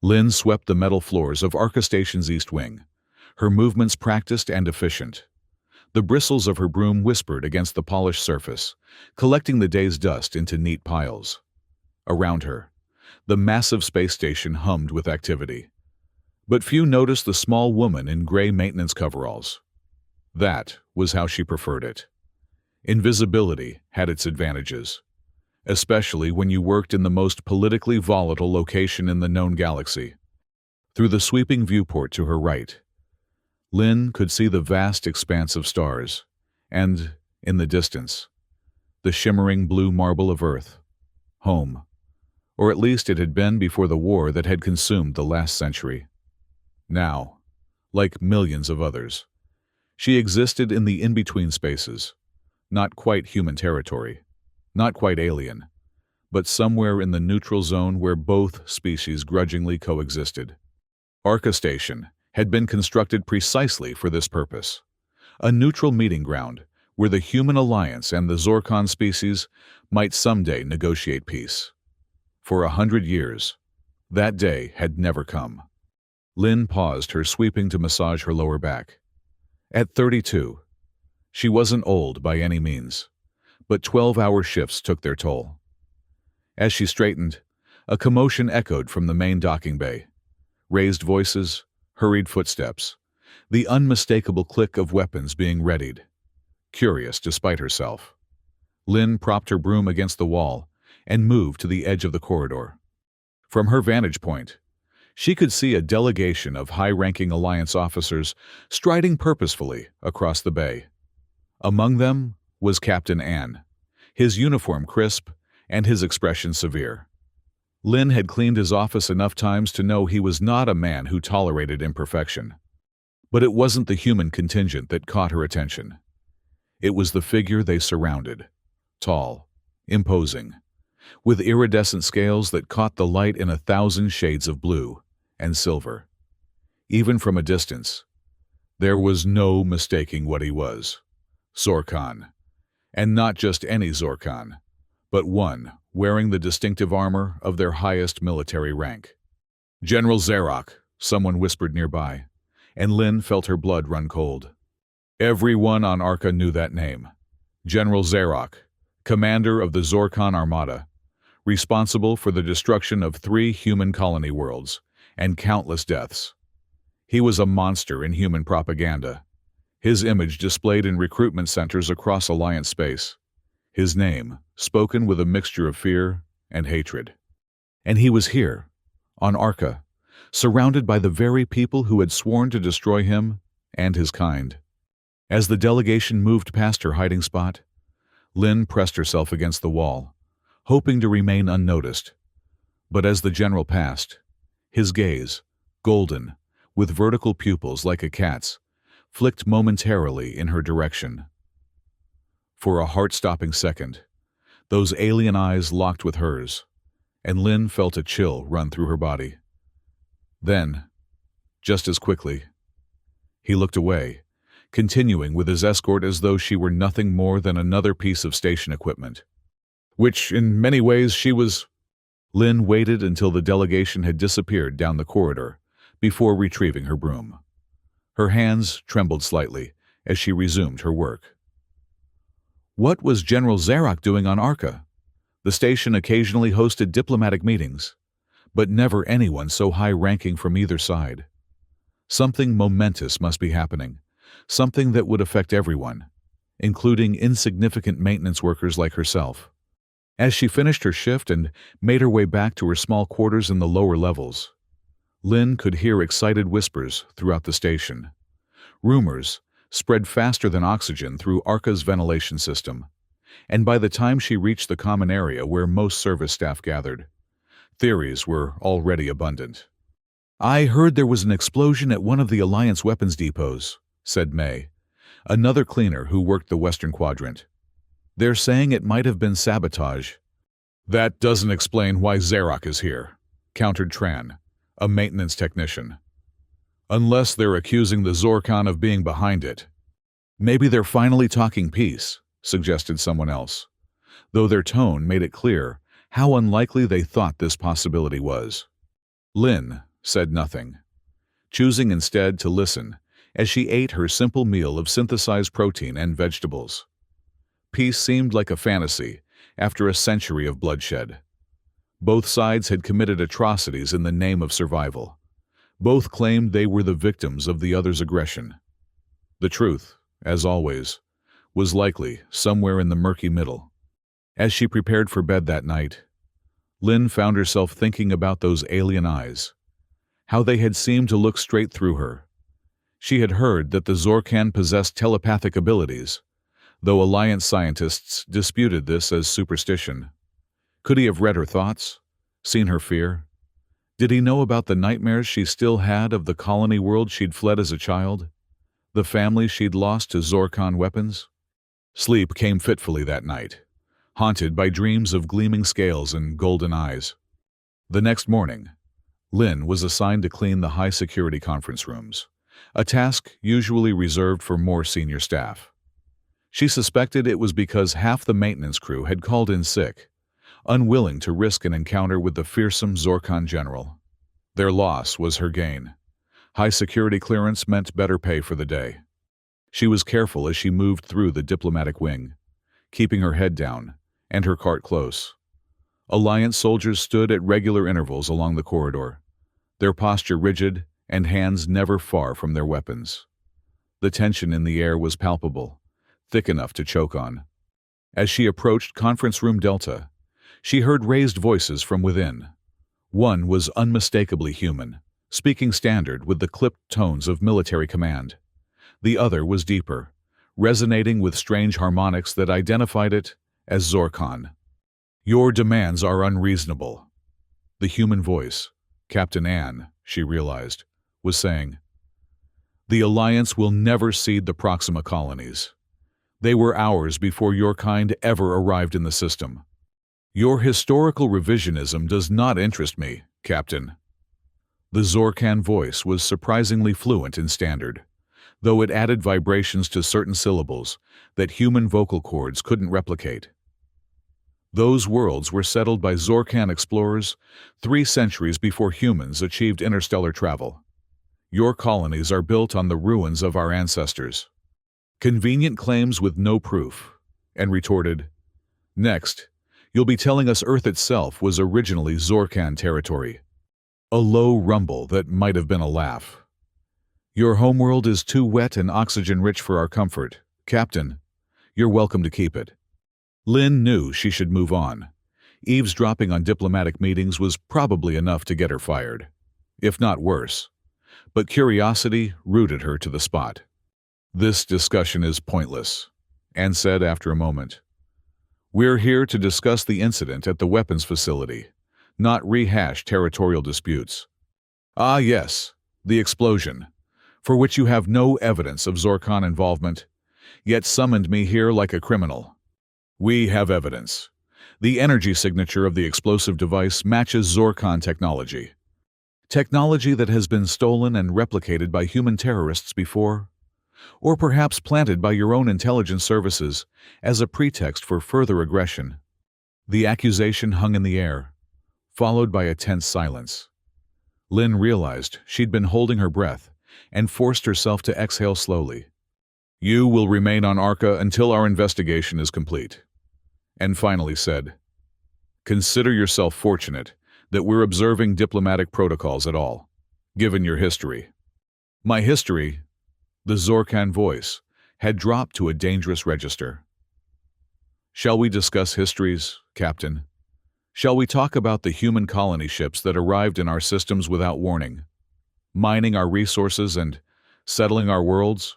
Lynn swept the metal floors of Arca Station's east wing, her movements practiced and efficient. The bristles of her broom whispered against the polished surface, collecting the day's dust into neat piles. Around her, the massive space station hummed with activity. But few noticed the small woman in gray maintenance coveralls. That was how she preferred it. Invisibility had its advantages, especially when you worked in the most politically volatile location in the known galaxy. Through the sweeping viewport to her right, Lynn could see the vast expanse of stars, and, in the distance, the shimmering blue marble of Earth. Home. Or at least it had been before the war that had consumed the last century. Now, like millions of others, she existed in the in-between spaces, not quite human territory, not quite alien, but somewhere in the neutral zone where both species grudgingly coexisted. Arca Station had been constructed precisely for this purpose, a neutral meeting ground where the human alliance and the Zorkon species might someday negotiate peace. For 100 years, that day had never come. Lynn paused her sweeping to massage her lower back. At 32, she wasn't old by any means, but 12-hour shifts took their toll. As she straightened, a commotion echoed from the main docking bay. Raised voices, hurried footsteps, the unmistakable click of weapons being readied. Curious despite herself, Lynn propped her broom against the wall and moved to the edge of the corridor. From her vantage point, she could see a delegation of high-ranking Alliance officers striding purposefully across the bay. Among them was Captain Ann, his uniform crisp and his expression severe. Lynn had cleaned his office enough times to know he was not a man who tolerated imperfection. But it wasn't the human contingent that caught her attention. It was the figure they surrounded, tall, imposing, with iridescent scales that caught the light in 1,000 shades of blue and silver. Even from a distance, there was no mistaking what he was. Zorkon. And not just any Zorkon, but one wearing the distinctive armor of their highest military rank. General Zarok, someone whispered nearby, and Lynn felt her blood run cold. Everyone on Arca knew that name. General Zarok, commander of the Zorkon Armada, responsible for the destruction of 3 human colony worlds and countless deaths. He was a monster in human propaganda, his image displayed in recruitment centers across Alliance space, his name spoken with a mixture of fear and hatred. And he was here, on Arca, surrounded by the very people who had sworn to destroy him and his kind. As the delegation moved past her hiding spot, Lynn pressed herself against the wall, hoping to remain unnoticed. But as the general passed, his gaze, golden, with vertical pupils like a cat's, flicked momentarily in her direction. For a heart-stopping second, those alien eyes locked with hers, and Lynn felt a chill run through her body. Then, just as quickly, he looked away, continuing with his escort as though she were nothing more than another piece of station equipment. Which, in many ways, she was. Lynn waited until the delegation had disappeared down the corridor before retrieving her broom. Her hands trembled slightly as she resumed her work. What was General Zarok doing on Arca? The station occasionally hosted diplomatic meetings, but never anyone so high-ranking from either side. Something momentous must be happening, something that would affect everyone, including insignificant maintenance workers like herself. As she finished her shift and made her way back to her small quarters in the lower levels, Lynn could hear excited whispers throughout the station. Rumors spread faster than oxygen through Arca's ventilation system, and by the time she reached the common area where most service staff gathered, theories were already abundant. "I heard there was an explosion at one of the Alliance weapons depots," said May, another cleaner who worked the Western Quadrant. "They're saying it might have been sabotage." "That doesn't explain why Zarok is here," countered Tran, a maintenance technician. "Unless they're accusing the Zorkon of being behind it." "Maybe they're finally talking peace," suggested someone else, though their tone made it clear how unlikely they thought this possibility was. Lynn, said nothing, choosing instead to listen as she ate her simple meal of synthesized protein and vegetables. Peace seemed like a fantasy after a century of bloodshed. Both sides had committed atrocities in the name of survival. Both claimed they were the victims of the other's aggression. The truth, as always, was likely somewhere in the murky middle. As she prepared for bed that night, Lynn found herself thinking about those alien eyes, how they had seemed to look straight through her. She had heard that the Zorkan possessed telepathic abilities, though Alliance scientists disputed this as superstition. Could he have read her thoughts, seen her fear? Did he know about the nightmares she still had of the colony world she'd fled as a child? The family she'd lost to Zorkan weapons? Sleep came fitfully that night, haunted by dreams of gleaming scales and golden eyes. The next morning, Lynn was assigned to clean the high-security conference rooms, a task usually reserved for more senior staff. She suspected it was because half the maintenance crew had called in sick, unwilling to risk an encounter with the fearsome Zorkan general. Their loss was her gain. High security clearance meant better pay for the day. She was careful as she moved through the diplomatic wing, keeping her head down and her cart close. Alliance soldiers stood at regular intervals along the corridor, their posture rigid and hands never far from their weapons. The tension in the air was palpable, thick enough to choke on. As she approached Conference Room Delta, she heard raised voices from within. One was unmistakably human, speaking standard with the clipped tones of military command. The other was deeper, resonating with strange harmonics that identified it as Zorkan. "Your demands are unreasonable." The human voice, Captain Ann, she realized, was saying, "The Alliance will never cede the Proxima colonies. They were ours before your kind ever arrived in the system. Your historical revisionism does not interest me, Captain." The Zorkan voice was surprisingly fluent in standard, though it added vibrations to certain syllables that human vocal cords couldn't replicate. Those worlds were settled by Zorkan explorers 3 centuries before humans achieved interstellar travel. Your colonies are built on the ruins of our ancestors. Convenient claims with no proof, and retorted, "Next, you'll be telling us Earth itself was originally Zorkan territory." A low rumble that might have been a laugh. "Your homeworld is too wet and oxygen-rich for our comfort, Captain. You're welcome to keep it." Lynn knew she should move on. Eavesdropping on diplomatic meetings was probably enough to get her fired, if not worse. But curiosity rooted her to the spot. "This discussion is pointless," Ann said after a moment. "We're here to discuss the incident at the weapons facility, not rehash territorial disputes." "Ah, yes, the explosion, for which you have no evidence of Zorkan involvement, yet summoned me here like a criminal." "We have evidence. The energy signature of the explosive device matches Zorkan technology. Technology that has been stolen and replicated by human terrorists before, or perhaps planted by your own intelligence services as a pretext for further aggression." The accusation hung in the air, followed by a tense silence. Lynn realized she'd been holding her breath and forced herself to exhale slowly. "You will remain on Arca until our investigation is complete," and finally said, "Consider yourself fortunate that we're observing diplomatic protocols at all, given your history." "My history," the Zorkan voice, had dropped to a dangerous register. "Shall we discuss histories, Captain? Shall we talk about the human colony ships that arrived in our systems without warning, mining our resources and settling our worlds?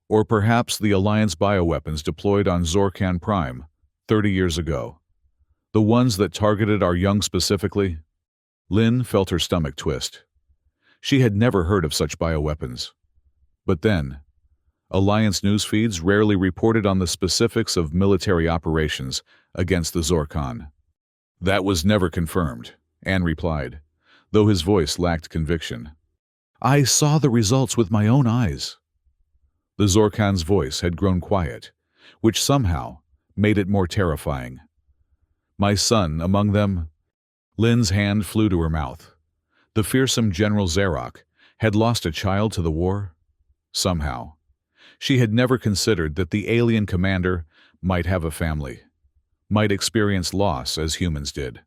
Or perhaps the Alliance bioweapons deployed on Zorkan Prime 30 years ago, the ones that targeted our young specifically?" Lynn felt her stomach twist. She had never heard of such bioweapons. But then, Alliance news feeds rarely reported on the specifics of military operations against the Zorkan. "That was never confirmed," Ann replied, though his voice lacked conviction. "I saw the results with my own eyes." The Zorkan's voice had grown quiet, which somehow made it more terrifying. "My son among them?" Lynn's hand flew to her mouth, The fearsome General Zarok had lost a child to the war? Somehow. She had never considered that the alien commander might have a family, might experience loss as humans did.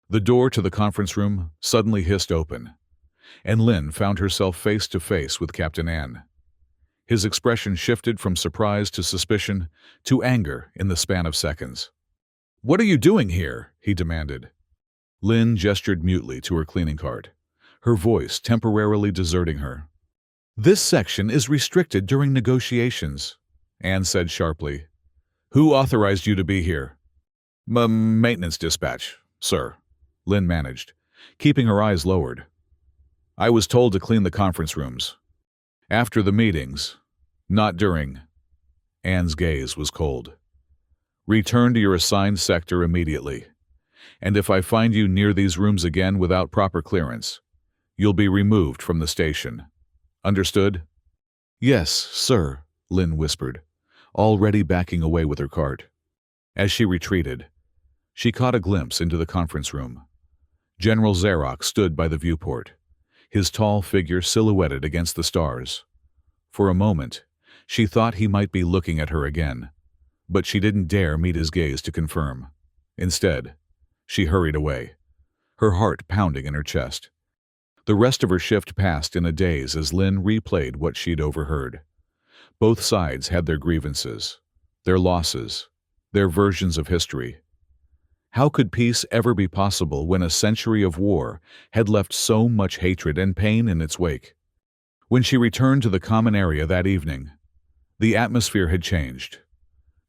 The door to the conference room suddenly hissed open, and Lynn found herself face to face with Captain Ann. His expression shifted from surprise to suspicion to anger in the span of seconds. "What are you doing here?" he demanded. Lynn gestured mutely to her cleaning cart, her voice temporarily deserting her. "This section is restricted during negotiations," Ann said sharply. "Who authorized you to be here?" Maintenance dispatch, sir," Lynn managed, keeping her eyes lowered. "I was told to clean the conference rooms. After the meetings, not during." Ann's gaze was cold. "Return to your assigned sector immediately. And if I find you near these rooms again without proper clearance, you'll be removed from the station. Understood?" "Yes, sir," Lynn whispered, already backing away with her cart. As she retreated, she caught a glimpse into the conference room. General Zarok stood by the viewport, his tall figure silhouetted against the stars. For a moment, she thought he might be looking at her again, but she didn't dare meet his gaze to confirm. Instead, she hurried away, her heart pounding in her chest. The rest of her shift passed in a daze as Lynn replayed what she'd overheard. Both sides had their grievances, their losses, their versions of history. How could peace ever be possible when a century of war had left so much hatred and pain in its wake? When she returned to the common area that evening, the atmosphere had changed.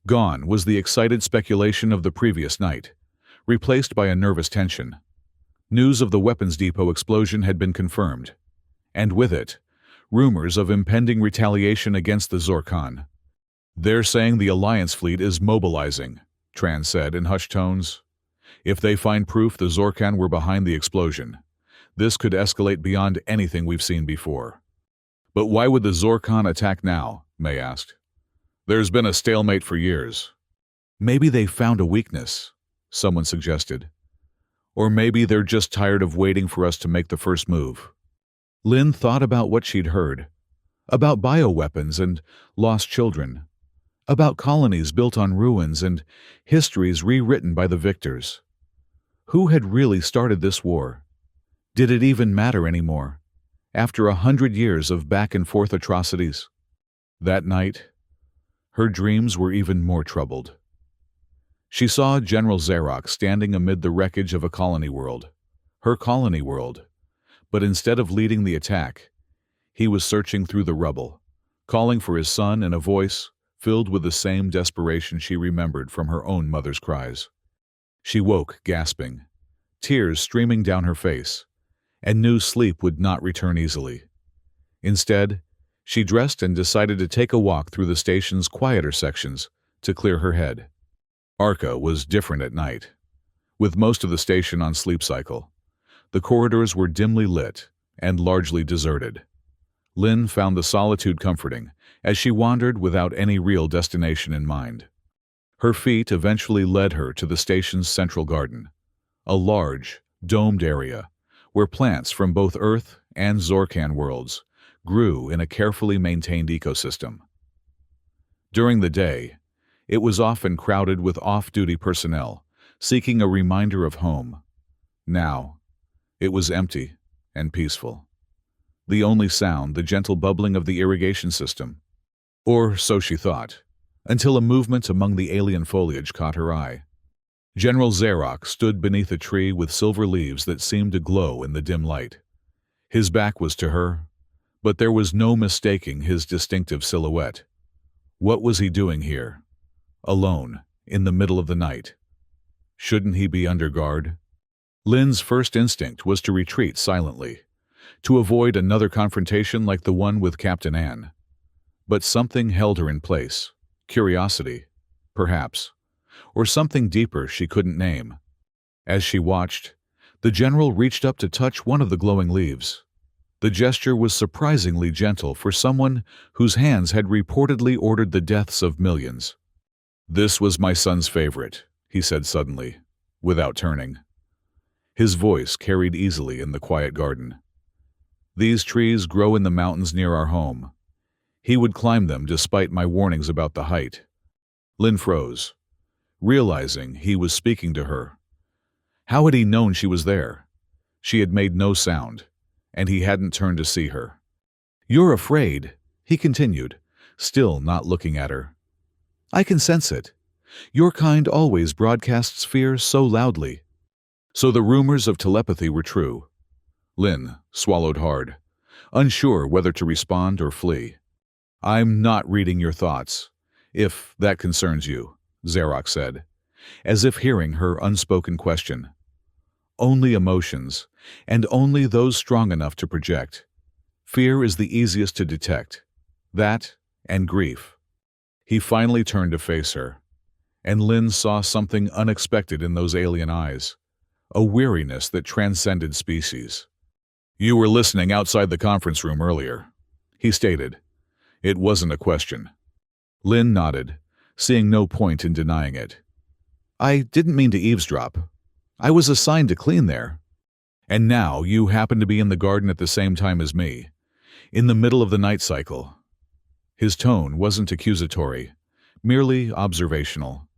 Gone was the excited speculation of the previous night, replaced by a nervous tension. News of the weapons depot explosion had been confirmed, and with it, rumors of impending retaliation against the Zorkan. "They're saying the Alliance fleet is mobilizing," Tran said in hushed tones. "If they find proof the Zorkan were behind the explosion, this could escalate beyond anything we've seen before." "But why would the Zorkan attack now?" May asked. "There's been a stalemate for years." "Maybe they found a weakness," someone suggested. "Or maybe they're just tired of waiting for us to make the first move." Lynn thought about what she'd heard, about bioweapons and lost children, about colonies built on ruins and histories rewritten by the victors. Who had really started this war? Did it even matter anymore, after 100 years of back-and-forth atrocities? That night, her dreams were even more troubled. She saw General Zarok standing amid the wreckage of a colony world, her colony world, but instead of leading the attack, he was searching through the rubble, calling for his son in a voice filled with the same desperation she remembered from her own mother's cries. She woke, gasping, tears streaming down her face, and knew sleep would not return easily. Instead, she dressed and decided to take a walk through the station's quieter sections to clear her head. Arca was different at night. With most of the station on sleep cycle, the corridors were dimly lit and largely deserted. Lynn found the solitude comforting as she wandered without any real destination in mind. Her feet eventually led her to the station's central garden, a large, domed area where plants from both Earth and Zorkan worlds grew in a carefully maintained ecosystem. During the day, it was often crowded with off-duty personnel seeking a reminder of home. Now, it was empty and peaceful. The only sound, the gentle bubbling of the irrigation system. Or so she thought, until a movement among the alien foliage caught her eye. General Zarok stood beneath a tree with silver leaves that seemed to glow in the dim light. His back was to her, but there was no mistaking his distinctive silhouette. What was he doing here? Alone, in the middle of the night. Shouldn't he be under guard? Lynn's first instinct was to retreat silently, to avoid another confrontation like the one with Captain Ann. But something held her in place. Curiosity, perhaps, or something deeper she couldn't name. As she watched, the general reached up to touch one of the glowing leaves. The gesture was surprisingly gentle for someone whose hands had reportedly ordered the deaths of millions. "This was my son's favorite," he said suddenly, without turning. His voice carried easily in the quiet garden. These trees grow in the mountains near our home. He would climb them despite my warnings about the height. Lynn froze, realizing he was speaking to her. How had he known she was there? She had made no sound, and he hadn't turned to see her. "You're afraid," he continued, still not looking at her. "I can sense it. Your kind always broadcasts fear so loudly." So the rumors of telepathy were true. Lynn swallowed hard, unsure whether to respond or flee. "I'm not reading your thoughts, if that concerns you," Zarok said, as if hearing her unspoken question. "Only emotions, and only those strong enough to project. Fear is the easiest to detect. That and grief." He finally turned to face her, and Lynn saw something unexpected in those alien eyes, a weariness that transcended species. "You were listening outside the conference room earlier," he stated. It wasn't a question. Lynn nodded, seeing no point in denying it. "I didn't mean to eavesdrop. I was assigned to clean there. And now you happen to be in the garden at the same time as me, in the middle of the night cycle." His tone wasn't accusatory, merely observational.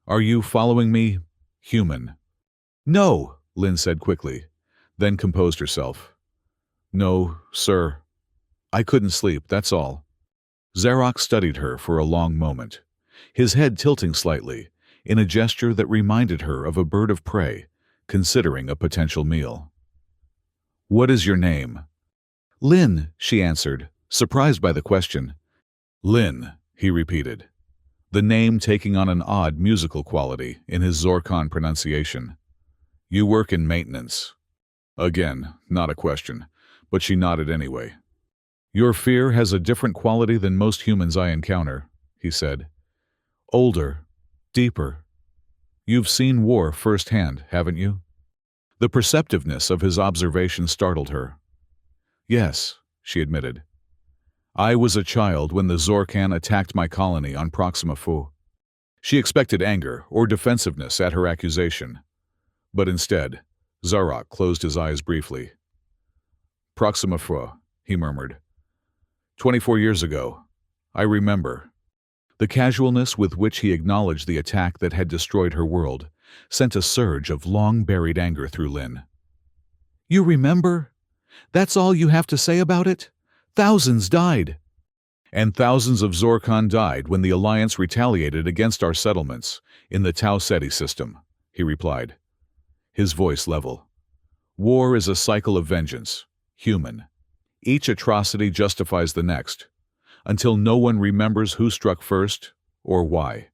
"Are you following me, human?" "No," Lynn said quickly, then composed herself. "No, sir. I couldn't sleep, that's all." Zarok studied her for a long moment, his head tilting slightly, in a gesture that reminded her of a bird of prey considering a potential meal. "What is your name?" "Lynn," she answered, surprised by the question. "Lynn," he repeated, the name taking on an odd musical quality in his Zorkon pronunciation. "You work in maintenance." Again, not a question, but she nodded anyway. "Your fear has a different quality than most humans I encounter," he said. "Older, deeper. You've seen war firsthand, haven't you?" The perceptiveness of his observation startled her. "Yes," she admitted. "I was a child when the Zorkan attacked my colony on Proxima Fu." She expected anger or defensiveness at her accusation, but instead, Zarok closed his eyes briefly. "Proxima Fu," he murmured. 24 years ago. I remember." The casualness with which he acknowledged the attack that had destroyed her world sent a surge of long-buried anger through Lynn. "You remember? That's all you have to say about it? Thousands died." "And thousands of Zorkon died when the Alliance retaliated against our settlements in the Tau Ceti system," he replied, his voice level. "War is a cycle of vengeance, human. Each atrocity justifies the next, until no one remembers who struck first or why."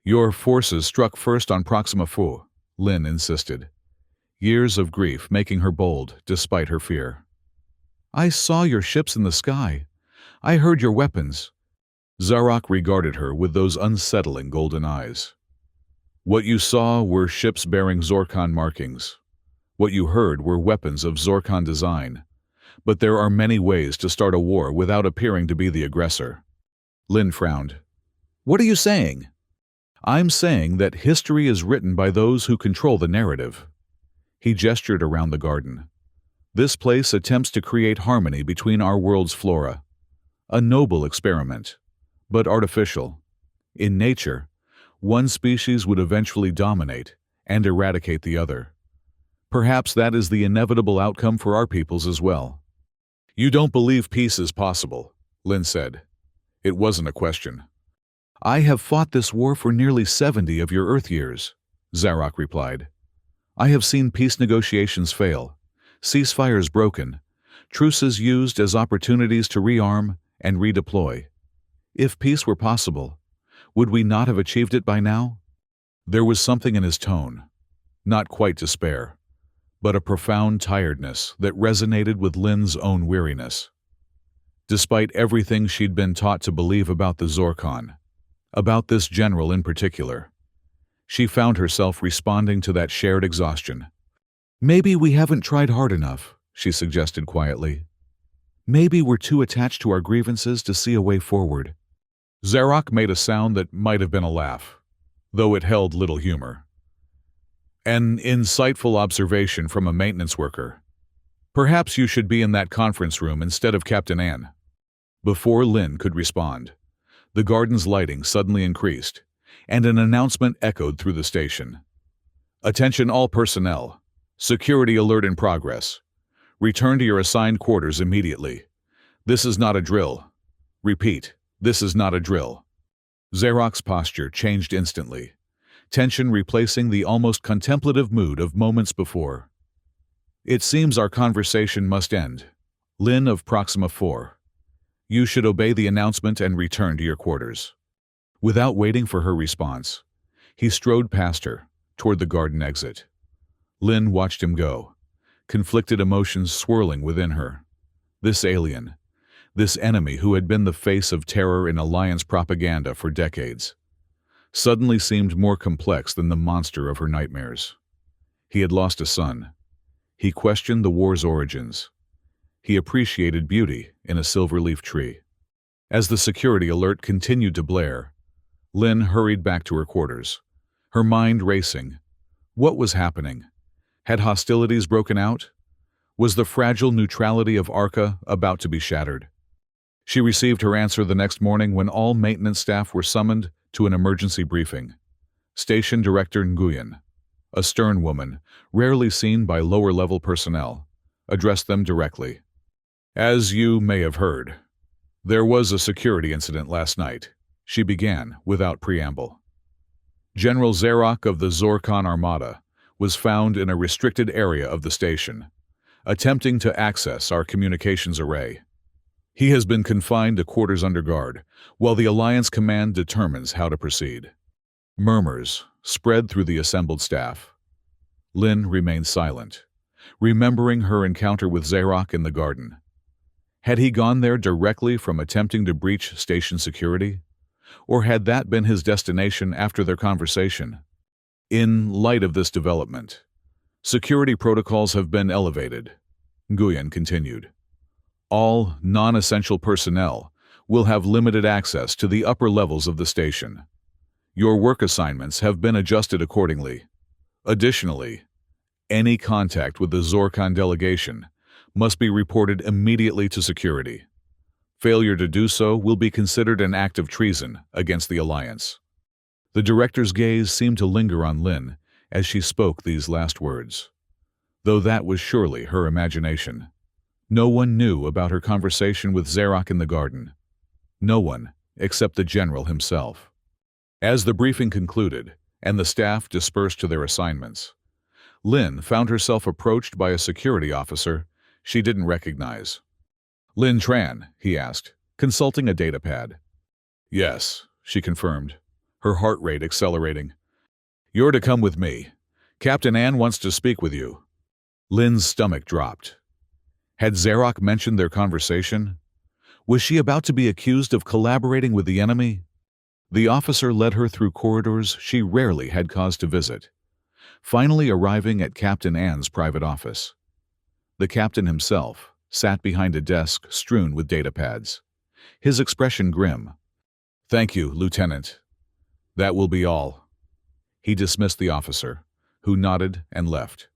"Your forces struck first on Proxima Fu," Lynn insisted, years of grief making her bold despite her fear. "I saw your ships in the sky. I heard your weapons." Zarok regarded her with those unsettling golden eyes. "What you saw were ships bearing Zorkon markings. What you heard were weapons of Zorkon design. But there are many ways to start a war without appearing to be the aggressor." Lynn frowned. "What are you saying?" "I'm saying that history is written by those who control the narrative." He gestured around the garden. "This place attempts to create harmony between our world's flora. A noble experiment, but artificial. In nature, one species would eventually dominate and eradicate the other. Perhaps that is the inevitable outcome for our peoples as well." "You don't believe peace is possible," Lynn said. It wasn't a question. "I have fought this war for nearly 70 of your Earth years," Zarok replied. "I have seen peace negotiations fail, ceasefires broken, truces used as opportunities to rearm and redeploy. If peace were possible, would we not have achieved it by now?" There was something in his tone, not quite despair, but a profound tiredness that resonated with Lynn's own weariness. Despite everything she'd been taught to believe about the Zorkon, about this general in particular, she found herself responding to that shared exhaustion. "Maybe we haven't tried hard enough," she suggested quietly. "Maybe we're too attached to our grievances to see a way forward." Zarok made a sound that might have been a laugh, though it held little humor. An insightful observation from a maintenance worker. Perhaps you should be in that conference room instead of Captain Ann. Before Lynn could respond, the garden's lighting suddenly increased, and an announcement echoed through the station. Attention all personnel. Security alert in progress. Return to your assigned quarters immediately. This is not a drill. Repeat, this is not a drill. Zarok's posture changed instantly, tension replacing the almost contemplative mood of moments before. It seems our conversation must end. Lynn of Proxima 4. You should obey the announcement and return to your quarters. Without waiting for her response, he strode past her, toward the garden exit. Lynn watched him go, conflicted emotions swirling within her. This alien, this enemy who had been the face of terror in Alliance propaganda for decades, suddenly seemed more complex than the monster of her nightmares. He had lost a son. He questioned the war's origins. He appreciated beauty in a silver-leaf tree. As the security alert continued to blare, Lynn hurried back to her quarters, her mind racing. What was happening? Had hostilities broken out? Was the fragile neutrality of Arca about to be shattered? She received her answer the next morning when all maintenance staff were summoned to an emergency briefing. Station Director Nguyen, a stern woman, rarely seen by lower-level personnel, addressed them directly. As you may have heard, there was a security incident last night, she began without preamble. General Zarok of the Zorkon Armada was found in a restricted area of the station, attempting to access our communications array. He has been confined to quarters under guard, while the Alliance Command determines how to proceed. Murmurs spread through the assembled staff. Lynn remained silent, remembering her encounter with Zarok in the garden. Had he gone there directly from attempting to breach station security? Or had that been his destination after their conversation? In light of this development, security protocols have been elevated, Nguyen continued. All non-essential personnel will have limited access to the upper levels of the station. Your work assignments have been adjusted accordingly. Additionally, any contact with the Zorkon delegation must be reported immediately to security. Failure to do so will be considered an act of treason against the Alliance. The director's gaze seemed to linger on Lynn as she spoke these last words. Though that was surely her imagination. No one knew about her conversation with Zarok in the garden. No one, except the general himself. As the briefing concluded and the staff dispersed to their assignments, Lynn found herself approached by a security officer she didn't recognize. Lynn Tran, he asked, consulting a datapad. Yes, she confirmed, her heart rate accelerating. You're to come with me. Captain Ann wants to speak with you. Lynn's stomach dropped. Had Zarok mentioned their conversation? Was she about to be accused of collaborating with the enemy? The officer led her through corridors she rarely had cause to visit, finally arriving at Captain Ann's private office. The captain himself sat behind a desk strewn with datapads, his expression grim. Thank you, Lieutenant. That will be all. He dismissed the officer, who nodded and left,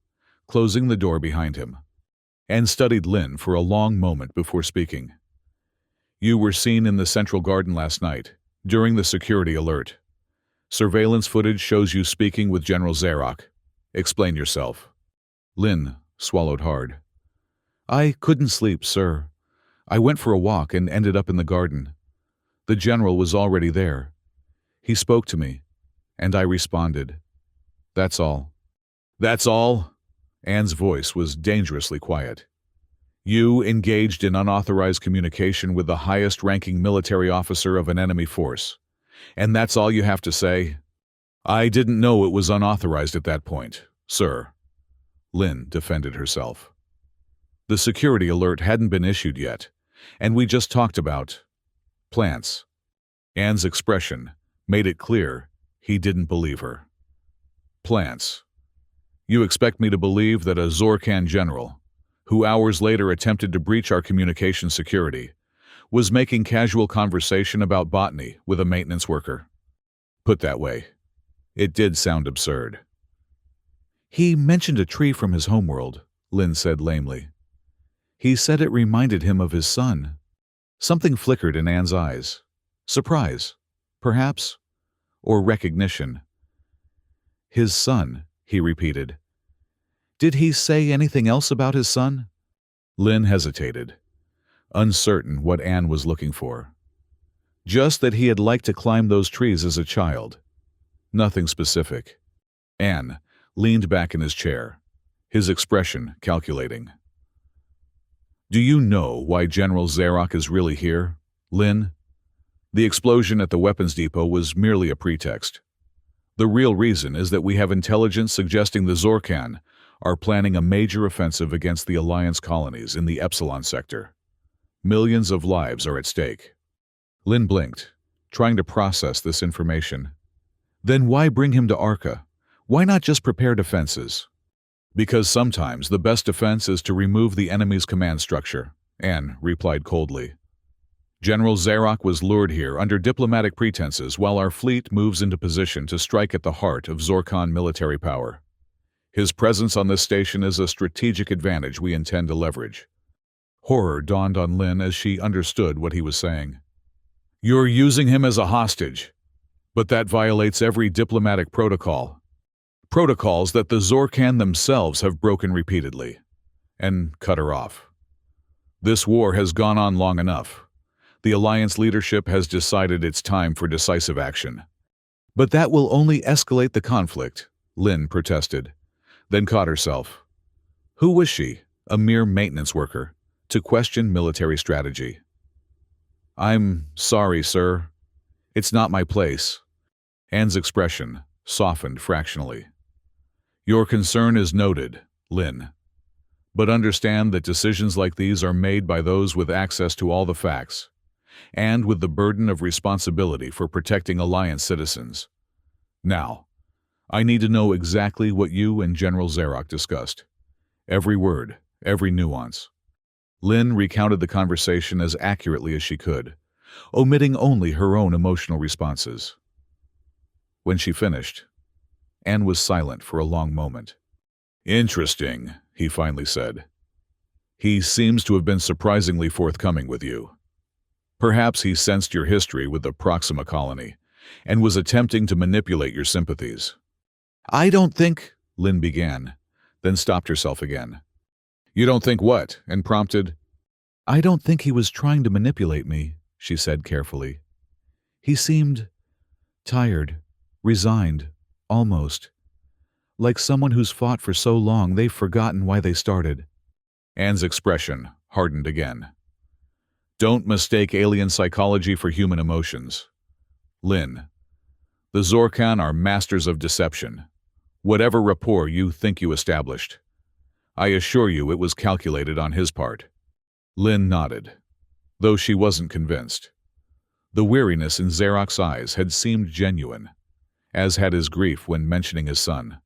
closing the door behind him, and studied Lynn for a long moment before speaking. You were seen in the Central Garden last night, during the security alert. Surveillance footage shows you speaking with General Zarok. Explain yourself. Lynn swallowed hard. I couldn't sleep, sir. I went for a walk and ended up in the garden. The general was already there. He spoke to me, and I responded. That's all. That's all? Anne's voice was dangerously quiet. You engaged in unauthorized communication with the highest-ranking military officer of an enemy force, and that's all you have to say? I didn't know it was unauthorized at that point, sir. Lynn defended herself. The security alert hadn't been issued yet, and we just talked about plants. Anne's expression made it clear he didn't believe her. Plants. You expect me to believe that a Zorkan general, who hours later attempted to breach our communication security, was making casual conversation about botany with a maintenance worker? Put that way, it did sound absurd. He mentioned a tree from his homeworld, Lynn said lamely. He said it reminded him of his son. Something flickered in Anne's eyes. Surprise, perhaps, or recognition. His son, he repeated. Did he say anything else about his son? Lynn hesitated, uncertain what Anne was looking for. Just that he had liked to climb those trees as a child. Nothing specific. Anne leaned back in his chair, his expression calculating. Do you know why General Zarok is really here, Lynn? The explosion at the weapons depot was merely a pretext. The real reason is that we have intelligence suggesting the Zorkan are planning a major offensive against the Alliance colonies in the Epsilon sector. Millions of lives are at stake. Lynn blinked, trying to process this information. Then why bring him to Arca? Why not just prepare defenses? Because sometimes the best defense is to remove the enemy's command structure, Anne replied coldly. General Zarok was lured here under diplomatic pretenses while our fleet moves into position to strike at the heart of Zorkan military power. His presence on this station is a strategic advantage we intend to leverage. Horror dawned on Lynn as she understood what he was saying. You're using him as a hostage, but that violates every diplomatic protocol. Protocols that the Zorkan themselves have broken repeatedly, and cut her off. This war has gone on long enough. The Alliance leadership has decided it's time for decisive action. But that will only escalate the conflict, Lynn protested, then caught herself. Who was she, a mere maintenance worker, to question military strategy? I'm sorry, sir. It's not my place. Anne's expression softened fractionally. Your concern is noted, Lynn. But understand that decisions like these are made by those with access to all the facts, and with the burden of responsibility for protecting Alliance citizens. Now, I need to know exactly what you and General Zarok discussed. Every word, every nuance. Lynn recounted the conversation as accurately as she could, omitting only her own emotional responses. When she finished, Anne was silent for a long moment. Interesting, he finally said. He seems to have been surprisingly forthcoming with you. Perhaps he sensed your history with the Proxima colony and was attempting to manipulate your sympathies. I don't think, Lynn began, then stopped herself again. You don't think what? And prompted, I don't think he was trying to manipulate me, she said carefully. He seemed tired, resigned, almost. Like someone who's fought for so long they've forgotten why they started. Anne's expression hardened again. Don't mistake alien psychology for human emotions. Lynn, the Zorkan are masters of deception. Whatever rapport you think you established, I assure you it was calculated on his part. Lynn nodded, though she wasn't convinced. The weariness in Zarok's eyes had seemed genuine, as had his grief when mentioning his son.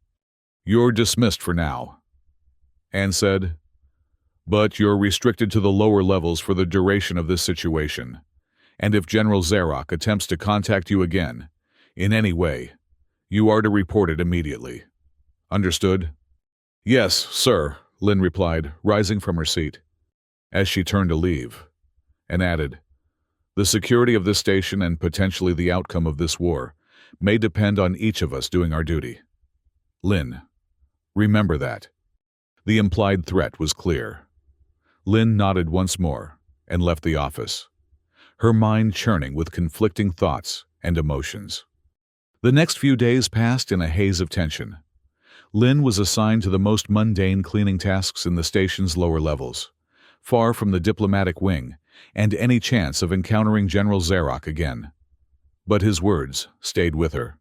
You're dismissed for now, Anne said, but you're restricted to the lower levels for the duration of this situation, and if General Zarok attempts to contact you again, in any way, you are to report it immediately. Understood? Yes, sir, Lynn replied, rising from her seat, as she turned to leave, and added, the security of this station and potentially the outcome of this war may depend on each of us doing our duty. Lynn, remember that. The implied threat was clear. Lynn nodded once more and left the office, her mind churning with conflicting thoughts and emotions. The next few days passed in a haze of tension. Lynn was assigned to the most mundane cleaning tasks in the station's lower levels, far from the diplomatic wing and any chance of encountering General Zarok again. But his words stayed with her,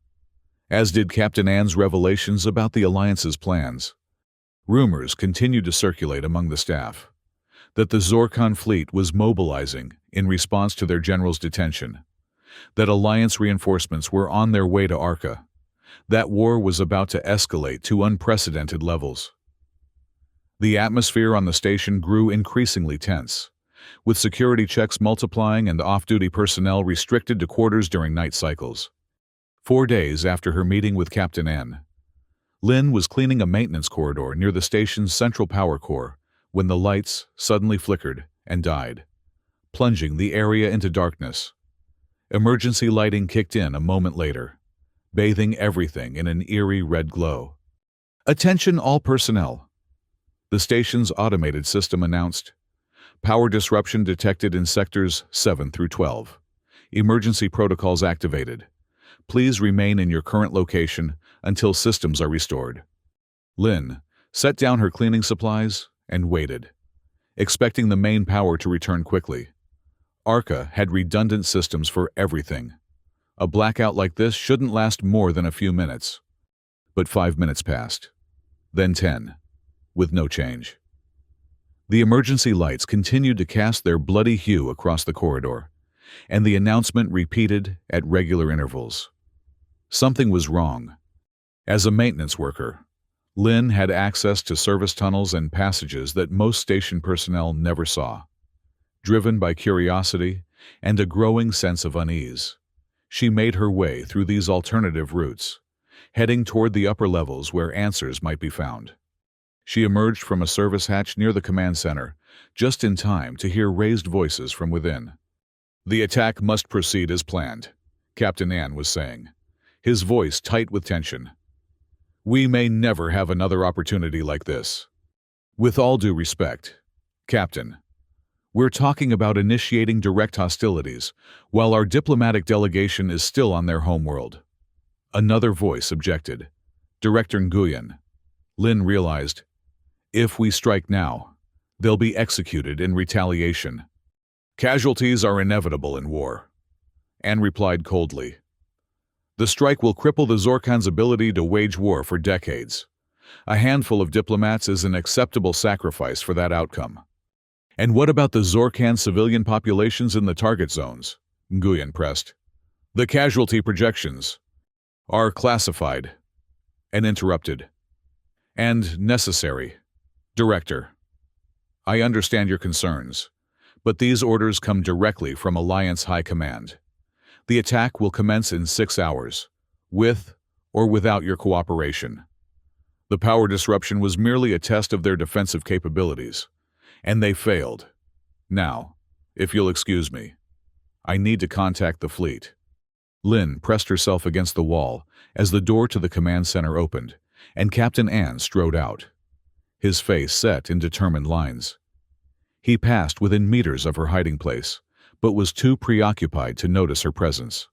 as did Captain Anne's revelations about the Alliance's plans. Rumors continued to circulate among the staff that the Zorkan fleet was mobilizing in response to their general's detention, that Alliance reinforcements were on their way to Arca, that war was about to escalate to unprecedented levels. The atmosphere on the station grew increasingly tense, with security checks multiplying and off-duty personnel restricted to quarters during night cycles. 4 days after her meeting with Captain N, Lynn was cleaning a maintenance corridor near the station's central power core when the lights suddenly flickered and died, plunging the area into darkness. Emergency lighting kicked in a moment later, bathing everything in an eerie red glow. "Attention all personnel," the station's automated system announced. "Power disruption detected in sectors 7 through 12. Emergency protocols activated. Please remain in your current location until systems are restored." Lynn set down her cleaning supplies and waited, expecting the main power to return quickly. Arca had redundant systems for everything. A blackout like this shouldn't last more than a few minutes. But 5 minutes passed, then 10, with no change. The emergency lights continued to cast their bloody hue across the corridor, and the announcement repeated at regular intervals. Something was wrong. As a maintenance worker, Lynn had access to service tunnels and passages that most station personnel never saw. Driven by curiosity and a growing sense of unease, she made her way through these alternative routes, heading toward the upper levels where answers might be found. She emerged from a service hatch near the command center, just in time to hear raised voices from within. "The attack must proceed as planned," Captain Ann was saying, his voice tight with tension. "We may never have another opportunity like this. With all due respect, Captain, we're talking about initiating direct hostilities while our diplomatic delegation is still on their homeworld." Another voice objected. Director Nguyen. Lynn realized, if we strike now, they'll be executed in retaliation. "Casualties are inevitable in war," Ann replied coldly. "The strike will cripple the Zorkan's ability to wage war for decades. A handful of diplomats is an acceptable sacrifice for that outcome." "And what about the Zorkan civilian populations in the target zones?" Nguyen pressed. "The casualty projections are classified," and interrupted. "And necessary. Director, I understand your concerns, but these orders come directly from Alliance High Command. The attack will commence in 6 hours, with or without your cooperation. The power disruption was merely a test of their defensive capabilities, and they failed. Now, if you'll excuse me, I need to contact the fleet." Lynn pressed herself against the wall as the door to the command center opened, and Captain Ann strode out, his face set in determined lines. He passed within meters of her hiding place, but was too preoccupied to notice her presence.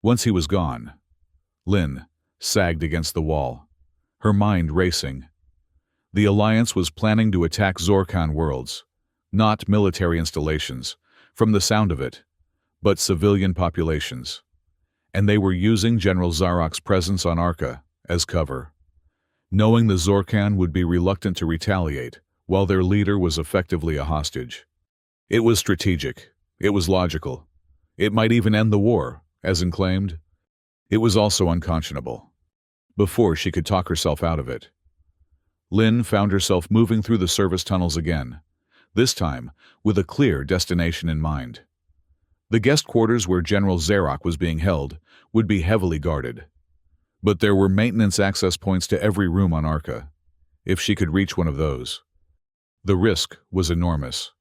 Once he was gone, Lynn sagged against the wall, her mind racing. The Alliance was planning to attack Zorkan worlds, not military installations, from the sound of it, but civilian populations. And they were using General Zarok's presence on Arca as cover, knowing the Zorkan would be reluctant to retaliate while their leader was effectively a hostage. It was strategic. It was logical. It might even end the war, as claimed. It was also unconscionable. Before she could talk herself out of it, Lynn found herself moving through the service tunnels again, this time with a clear destination in mind. The guest quarters where General Zarok was being held would be heavily guarded, but there were maintenance access points to every room on Arca, if she could reach one of those. The risk was enormous.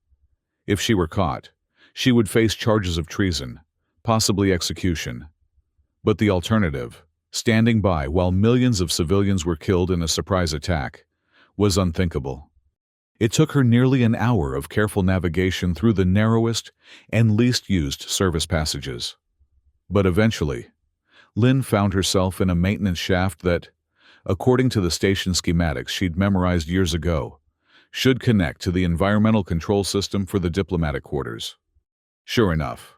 If she were caught, she would face charges of treason, possibly execution. But the alternative, standing by while millions of civilians were killed in a surprise attack, was unthinkable. It took her nearly an hour of careful navigation through the narrowest and least used service passages. But eventually, Lynn found herself in a maintenance shaft that, according to the station schematics she'd memorized years ago, should connect to the environmental control system for the diplomatic quarters. Sure enough,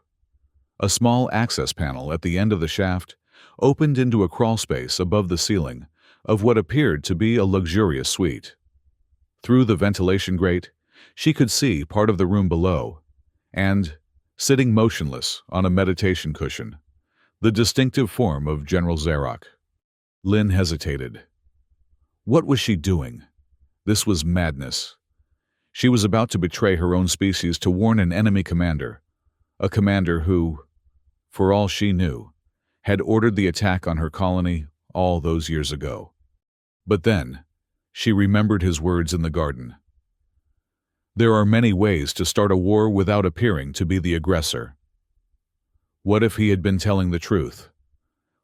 a small access panel at the end of the shaft opened into a crawlspace above the ceiling of what appeared to be a luxurious suite. Through the ventilation grate, she could see part of the room below, and, sitting motionless on a meditation cushion, the distinctive form of General Zarok. Lynn hesitated. What was she doing? This was madness. She was about to betray her own species to warn an enemy commander, a commander who, for all she knew, had ordered the attack on her colony all those years ago. But then, she remembered his words in the garden. There are many ways to start a war without appearing to be the aggressor. What if he had been telling the truth?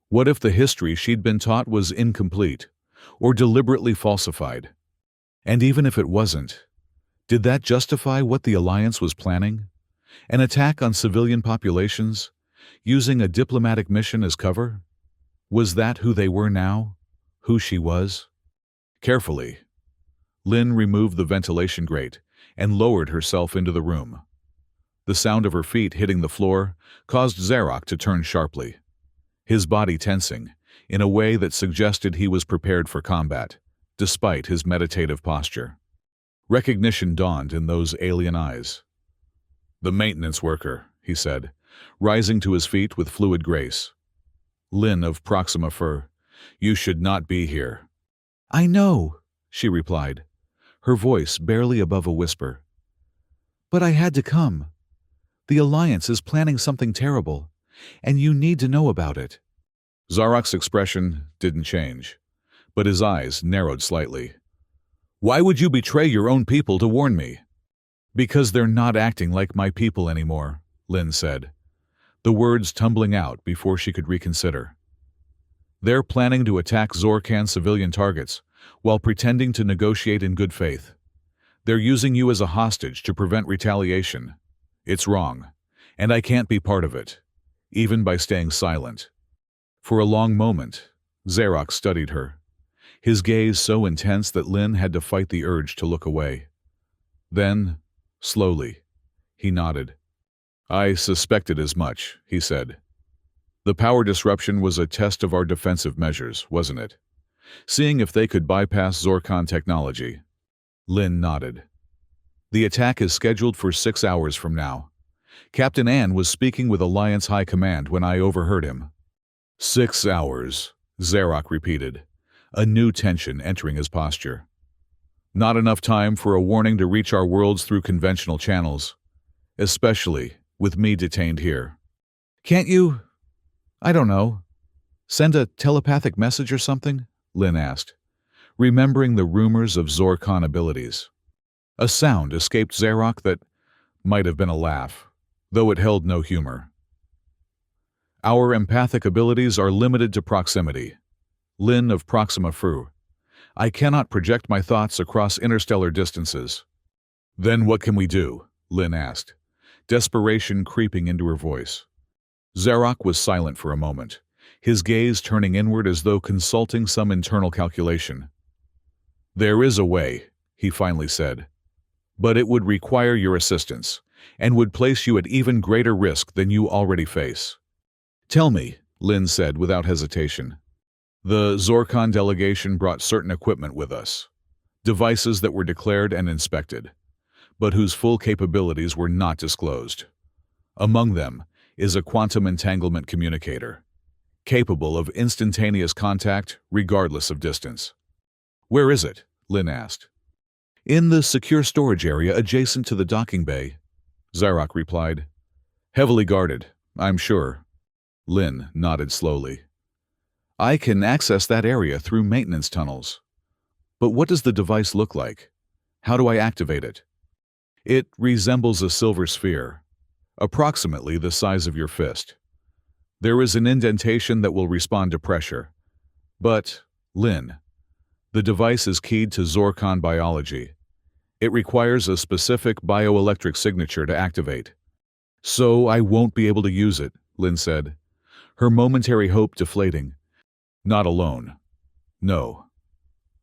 What if the history she'd been taught was incomplete, or deliberately falsified? And even if it wasn't, did that justify what the Alliance was planning? An attack on civilian populations, using a diplomatic mission as cover? Was that who they were now? Who she was? Carefully, Lynn removed the ventilation grate and lowered herself into the room. The sound of her feet hitting the floor caused Zarok to turn sharply, his body tensing in a way that suggested he was prepared for combat, despite his meditative posture. Recognition dawned in those alien eyes. "The maintenance worker," he said, rising to his feet with fluid grace. "Lynn of Proxima Fur, you should not be here." "I know," she replied, her voice barely above a whisper. "But I had to come. The Alliance is planning something terrible, and you need to know about it." Zarok's expression didn't change, but his eyes narrowed slightly. "Why would you betray your own people to warn me?" "Because they're not acting like my people anymore," Lynn said, the words tumbling out before she could reconsider. "They're planning to attack Zorkan civilian targets while pretending to negotiate in good faith. They're using you as a hostage to prevent retaliation. It's wrong, and I can't be part of it, even by staying silent." For a long moment, Zarok studied her, his gaze so intense that Lynn had to fight the urge to look away. Then, slowly, he nodded. "I suspected as much," he said. "The power disruption was a test of our defensive measures, wasn't it? Seeing if they could bypass Zorkan technology." Lynn nodded. "The attack is scheduled for 6 hours from now. Captain Ann was speaking with Alliance High Command when I overheard him." 6 hours, Zarok repeated, a new tension entering his posture. "Not enough time for a warning to reach our worlds through conventional channels, especially with me detained here." "Can't you, I don't know, send a telepathic message or something?" Lynn asked, remembering the rumors of Zorkan abilities. A sound escaped Zarok that might have been a laugh, though it held no humor. "Our empathic abilities are limited to proximity. Lynn of Proxima Fru. I cannot project my thoughts across interstellar distances." "Then what can we do?" Lynn asked, desperation creeping into her voice. Zarok was silent for a moment, his gaze turning inward as though consulting some internal calculation. "There is a way," he finally said, "but it would require your assistance, and would place you at even greater risk than you already face." "Tell me," Lynn said without hesitation. "The Zorkan delegation brought certain equipment with us, devices that were declared and inspected, but whose full capabilities were not disclosed. Among them is a quantum entanglement communicator, capable of instantaneous contact regardless of distance." "Where is it?" Lynn asked. "In the secure storage area adjacent to the docking bay," Zarok replied. "Heavily guarded, I'm sure." Lynn nodded slowly. "I can access that area through maintenance tunnels. But what does the device look like? How do I activate it?" "It resembles a silver sphere, approximately the size of your fist. There is an indentation that will respond to pressure. But, Lynn, the device is keyed to Zorkan biology. It requires a specific bioelectric signature to activate." "So I won't be able to use it," Lynn said, her momentary hope deflating. "Not alone. No.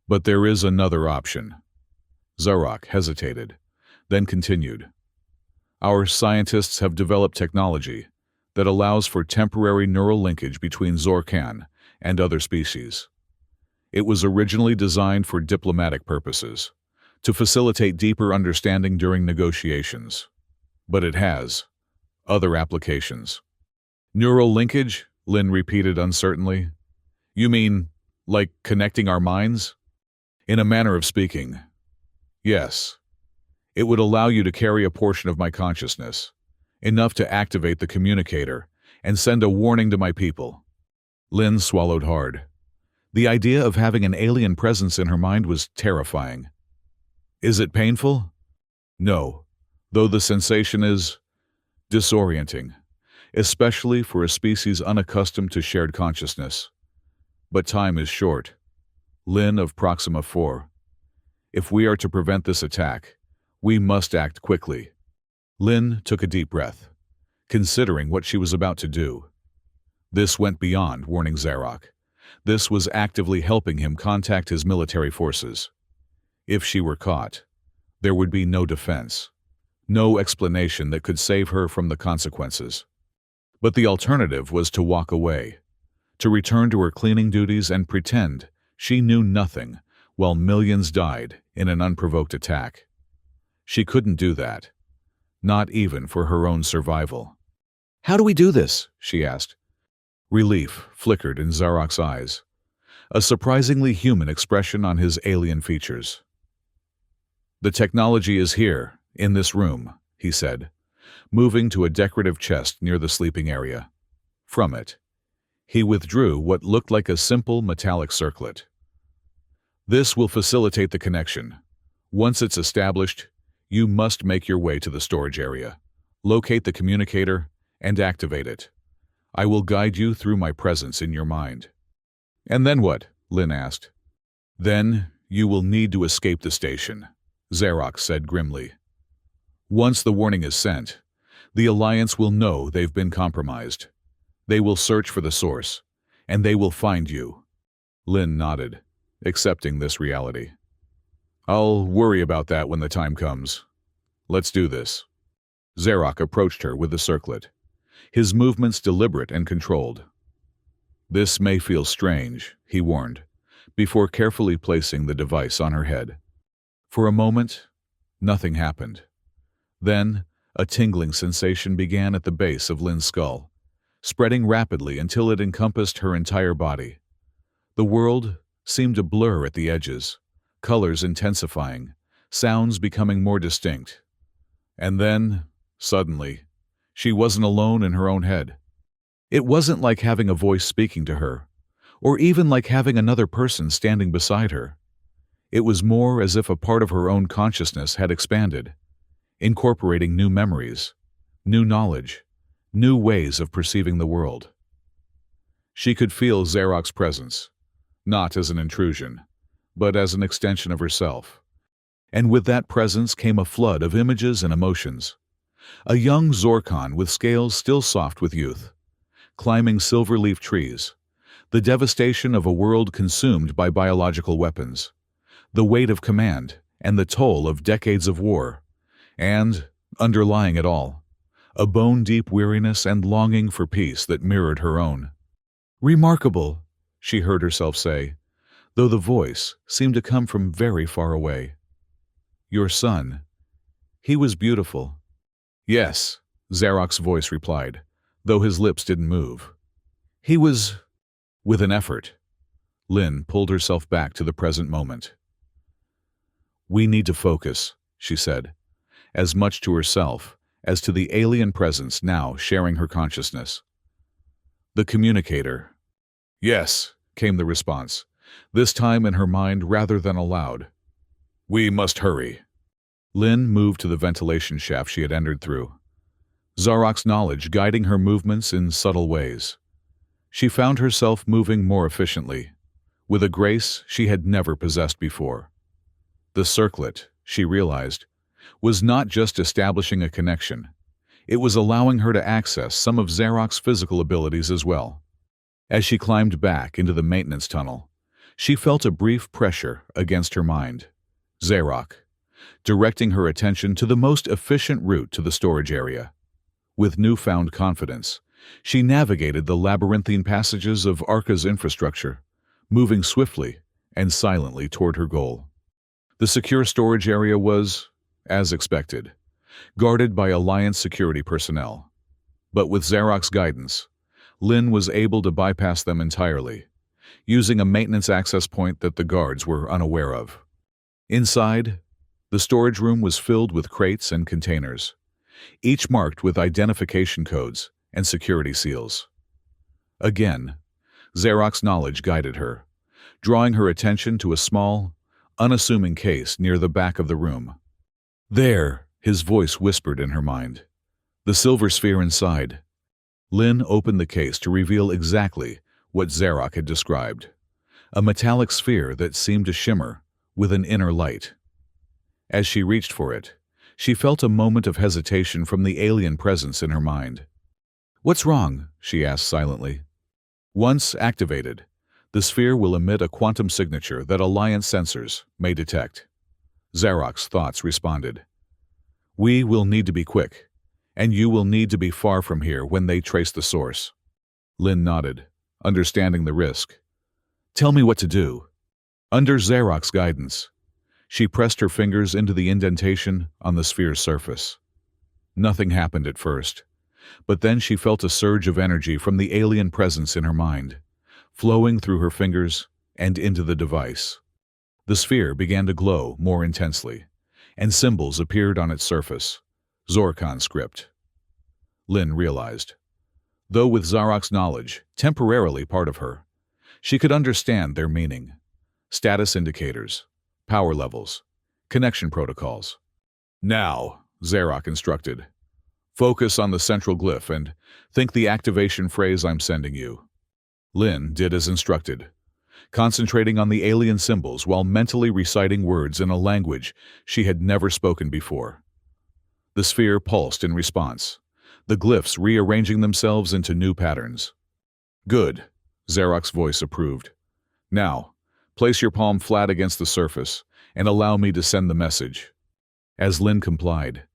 But there is another option." Zarok hesitated, then continued. "Our scientists have developed technology that allows for temporary neural linkage between Zorkan and other species. It was originally designed for diplomatic purposes, to facilitate deeper understanding during negotiations. But it has other applications." "Neural linkage?" Lynn repeated uncertainly. "You mean, like connecting our minds?" "In a manner of speaking. Yes. It would allow you to carry a portion of my consciousness, enough to activate the communicator and send a warning to my people." Lynn swallowed hard. The idea of having an alien presence in her mind was terrifying. Is it painful? No, though the sensation is disorienting, especially for a species unaccustomed to shared consciousness. But time is short. Lynn of Proxima 4. If we are to prevent this attack, we must act quickly. Lynn took a deep breath, considering what she was about to do. This went beyond warning Zarok. This was actively helping him contact his military forces. If she were caught, there would be no defense, no explanation that could save her from the consequences. But the alternative was to walk away, to return to her cleaning duties and pretend she knew nothing while millions died in an unprovoked attack. She couldn't do that, not even for her own survival. "How do we do this?" she asked. Relief flickered in Zarok's eyes, a surprisingly human expression on his alien features. "The technology is here, in this room," he said, moving to a decorative chest near the sleeping area. From it, he withdrew what looked like a simple metallic circlet. "This will facilitate the connection. Once it's established, you must make your way to the storage area, locate the communicator, and activate it. I will guide you through my presence in your mind." "And then what?" Lynn asked. "Then you will need to escape the station," Zarok said grimly. "Once the warning is sent, the Alliance will know they've been compromised. They will search for the source, and they will find you." Lynn nodded, accepting this reality. "I'll worry about that when the time comes. Let's do this." Zarok approached her with the circlet, his movements deliberate and controlled. "This may feel strange," he warned, before carefully placing the device on her head. For a moment, nothing happened. Then, a tingling sensation began at the base of Lynn's skull, spreading rapidly until it encompassed her entire body. The world seemed to blur at the edges, colors intensifying, sounds becoming more distinct. And then, suddenly, she wasn't alone in her own head. It wasn't like having a voice speaking to her, or even like having another person standing beside her. It was more as if a part of her own consciousness had expanded, incorporating new memories, new knowledge, new ways of perceiving the world. She could feel Zarok's presence, not as an intrusion, but as an extension of herself. And with that presence came a flood of images and emotions. A young Zorkon with scales still soft with youth, climbing silver-leaf trees, the devastation of a world consumed by biological weapons, the weight of command and the toll of decades of war, and, underlying it all, a bone-deep weariness and longing for peace that mirrored her own. "Remarkable," she heard herself say, though the voice seemed to come from very far away. "Your son, he was beautiful." "Yes," Zarok's voice replied, though his lips didn't move. "He was—" With an effort, Lynn pulled herself back to the present moment. "We need to focus," she said, as much to herself as to the alien presence now sharing her consciousness. "The communicator." "Yes," came the response, this time in her mind rather than aloud. "We must hurry." Lynn moved to the ventilation shaft she had entered through, Zarok's knowledge guiding her movements in subtle ways. She found herself moving more efficiently, with a grace she had never possessed before. The circlet, she realized, was not just establishing a connection. It was allowing her to access some of Zarok's physical abilities as well. As she climbed back into the maintenance tunnel, she felt a brief pressure against her mind. Zarok, directing her attention to the most efficient route to the storage area. With newfound confidence, she navigated the labyrinthine passages of Arca's infrastructure, moving swiftly and silently toward her goal. The secure storage area was, as expected, guarded by Alliance security personnel. But with Zarok's guidance, Lynn was able to bypass them entirely, using a maintenance access point that the guards were unaware of. Inside, the storage room was filled with crates and containers, each marked with identification codes and security seals. Again, Zarok's knowledge guided her, drawing her attention to a small, unassuming case near the back of the room. "There," his voice whispered in her mind. "The silver sphere inside." Lynn opened the case to reveal exactly what Zarok had described. A metallic sphere that seemed to shimmer with an inner light. As she reached for it, she felt a moment of hesitation from the alien presence in her mind. "What's wrong?" she asked silently. "Once activated, the sphere will emit a quantum signature that Alliance sensors may detect." Zarok's thoughts responded. "We will need to be quick, and you will need to be far from here when they trace the source." Lynn nodded, understanding the risk. "Tell me what to do." Under Zarok's guidance, she pressed her fingers into the indentation on the sphere's surface. Nothing happened at first, but then she felt a surge of energy from the alien presence in her mind, flowing through her fingers and into the device. The sphere began to glow more intensely, and symbols appeared on its surface. Zorkon script. Lynn realized. Though with Zarok's knowledge temporarily part of her, she could understand their meaning. Status indicators, power levels, connection protocols. "Now," Zarok instructed, "focus on the central glyph and think the activation phrase I'm sending you." Lynn did as instructed, concentrating on the alien symbols while mentally reciting words in a language she had never spoken before. The sphere pulsed in response, the glyphs rearranging themselves into new patterns. "Good," Zarok's voice approved. "Now, place your palm flat against the surface and allow me to send the message." As Lynn complied,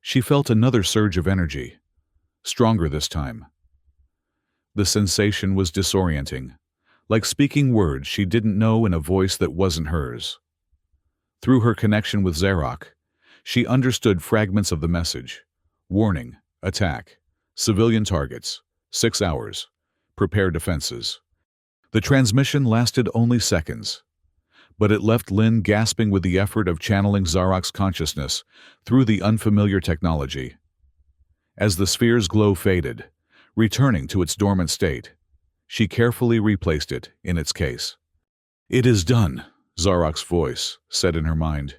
she felt another surge of energy, stronger this time. The sensation was disorienting, like speaking words she didn't know in a voice that wasn't hers. Through her connection with Zarok, she understood fragments of the message. Warning, attack, civilian targets, 6 hours, prepare defenses. The transmission lasted only seconds, but it left Lynn gasping with the effort of channeling Zarok's consciousness through the unfamiliar technology. As the sphere's glow faded, returning to its dormant state, she carefully replaced it in its case. "It is done," Zarok's voice said in her mind.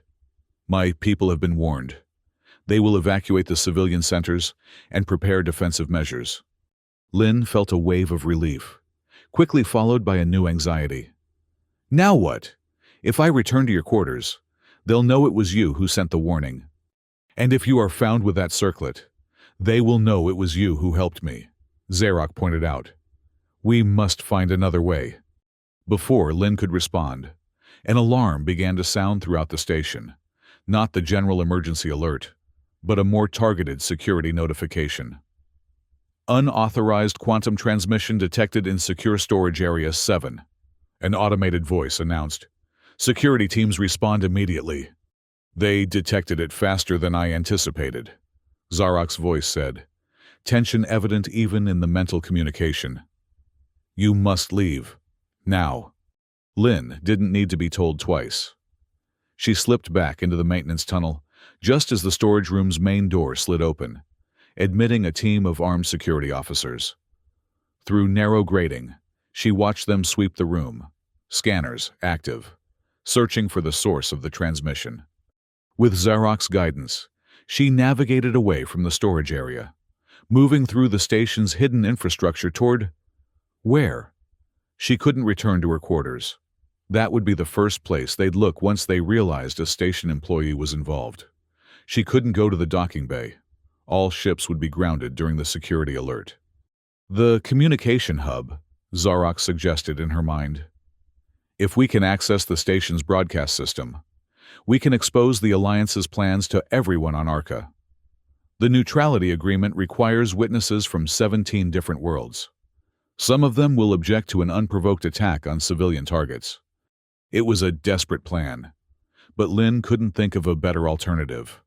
"My people have been warned. They will evacuate the civilian centers and prepare defensive measures." Lynn felt a wave of relief, quickly followed by a new anxiety. "Now what? If I return to your quarters, they'll know it was you who sent the warning. And if you are found with that circlet, they will know it was you who helped me," Zarok pointed out. "We must find another way." Before Lynn could respond, an alarm began to sound throughout the station, not the general emergency alert, but a more targeted security notification. "Unauthorized quantum transmission detected in Secure Storage Area 7, an automated voice announced. "Security teams respond immediately." "They detected it faster than I anticipated," Zarok's voice said, tension evident even in the mental communication. "You must leave. Now." Lynn didn't need to be told twice. She slipped back into the maintenance tunnel just as the storage room's main door slid open, admitting a team of armed security officers. Through narrow grating, she watched them sweep the room, scanners active, searching for the source of the transmission. With Zarok's guidance, she navigated away from the storage area, moving through the station's hidden infrastructure toward where? She couldn't return to her quarters. That would be the first place they'd look once they realized a station employee was involved. She couldn't go to the docking bay. All ships would be grounded during the security alert. "The communication hub," Zarok suggested in her mind. "If we can access the station's broadcast system, we can expose the Alliance's plans to everyone on Arca. The neutrality agreement requires witnesses from 17 different worlds. Some of them will object to an unprovoked attack on civilian targets." It was a desperate plan, but Lynn couldn't think of a better alternative.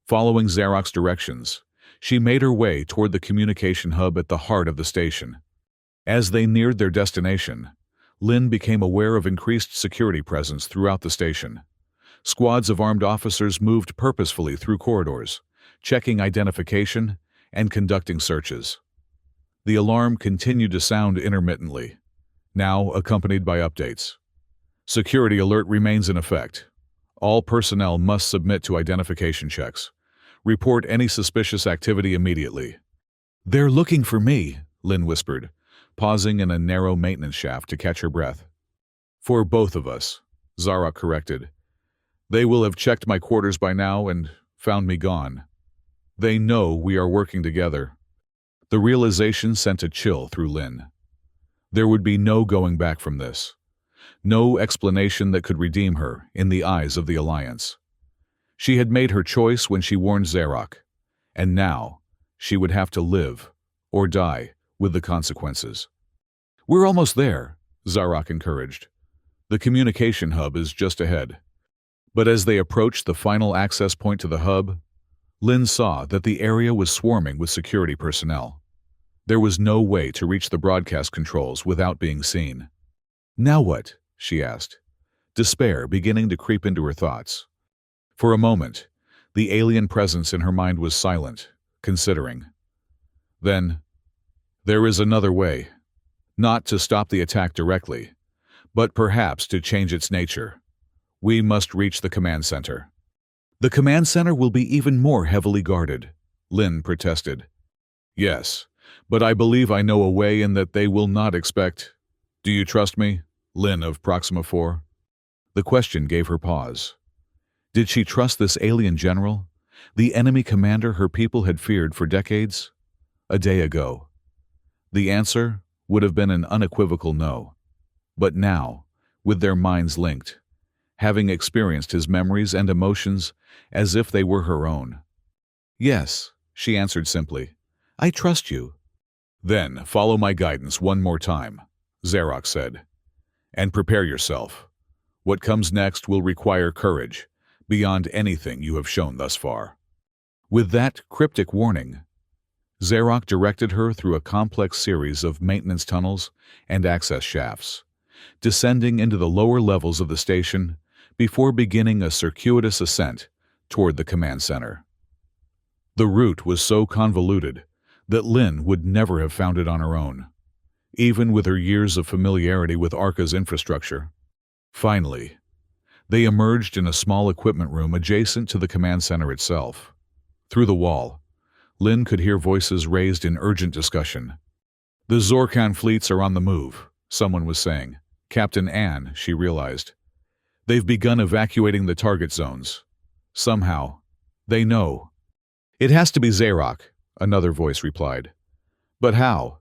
Following Zarok's directions, she made her way toward the communication hub at the heart of the station. As they neared their destination, Lynn became aware of increased security presence throughout the station. Squads of armed officers moved purposefully through corridors, checking identification and conducting searches. The alarm continued to sound intermittently, now accompanied by updates. Security alert remains in effect. All personnel must submit to identification checks. Report any suspicious activity immediately. They're looking for me, Lynn whispered, pausing in a narrow maintenance shaft to catch her breath. For both of us, Zarok corrected. They will have checked my quarters by now and found me gone. They know we are working together. The realization sent a chill through Lynn. There would be no going back from this. No explanation that could redeem her in the eyes of the Alliance. She had made her choice when she warned Zarok, and now she would have to live or die with the consequences. We're almost there, Zarok encouraged. The communication hub is just ahead. But as they approached the final access point to the hub, Lynn saw that the area was swarming with security personnel. There was no way to reach the broadcast controls without being seen. Now what? She asked, despair beginning to creep into her thoughts. For a moment, the alien presence in her mind was silent, considering. Then, there is another way. Not to stop the attack directly, but perhaps to change its nature. We must reach the command center. The command center will be even more heavily guarded, Lynn protested. Yes, but I believe I know a way in that they will not expect. Do you trust me, Lynn of Proxima 4? The question gave her pause. Did she trust this alien general, the enemy commander her people had feared for decades? A day ago. The answer would have been an unequivocal no. But now, with their minds linked, having experienced his memories and emotions as if they were her own. Yes, she answered simply. I trust you. Then follow my guidance one more time, Zarok said. And prepare yourself. What comes next will require courage, beyond anything you have shown thus far. With that cryptic warning, Zarok directed her through a complex series of maintenance tunnels and access shafts, descending into the lower levels of the station before beginning a circuitous ascent toward the command center. The route was so convoluted that Lynn would never have found it on her own, even with her years of familiarity with Arca's infrastructure. Finally, they emerged in a small equipment room adjacent to the command center itself. Through the wall, Lynn could hear voices raised in urgent discussion. The Zorkan fleets are on the move, someone was saying. Captain Anne, she realized. They've begun evacuating the target zones. Somehow, they know. It has to be Zarok, another voice replied. But how?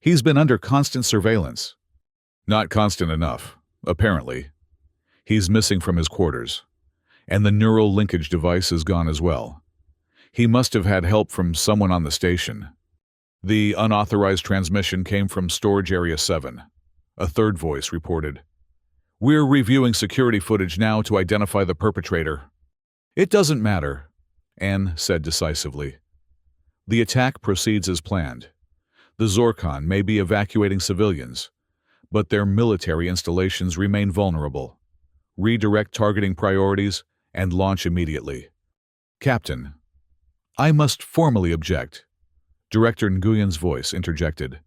He's been under constant surveillance. Not constant enough, apparently. He's missing from his quarters, and the neural linkage device is gone as well. He must have had help from someone on the station. The unauthorized transmission came from Storage Area 7. A third voice reported. We're reviewing security footage now to identify the perpetrator. It doesn't matter, Anne said decisively. The attack proceeds as planned. The Zorkan may be evacuating civilians, but their military installations remain vulnerable. Redirect targeting priorities and launch immediately. Captain, I must formally object, Director Nguyen's voice interjected.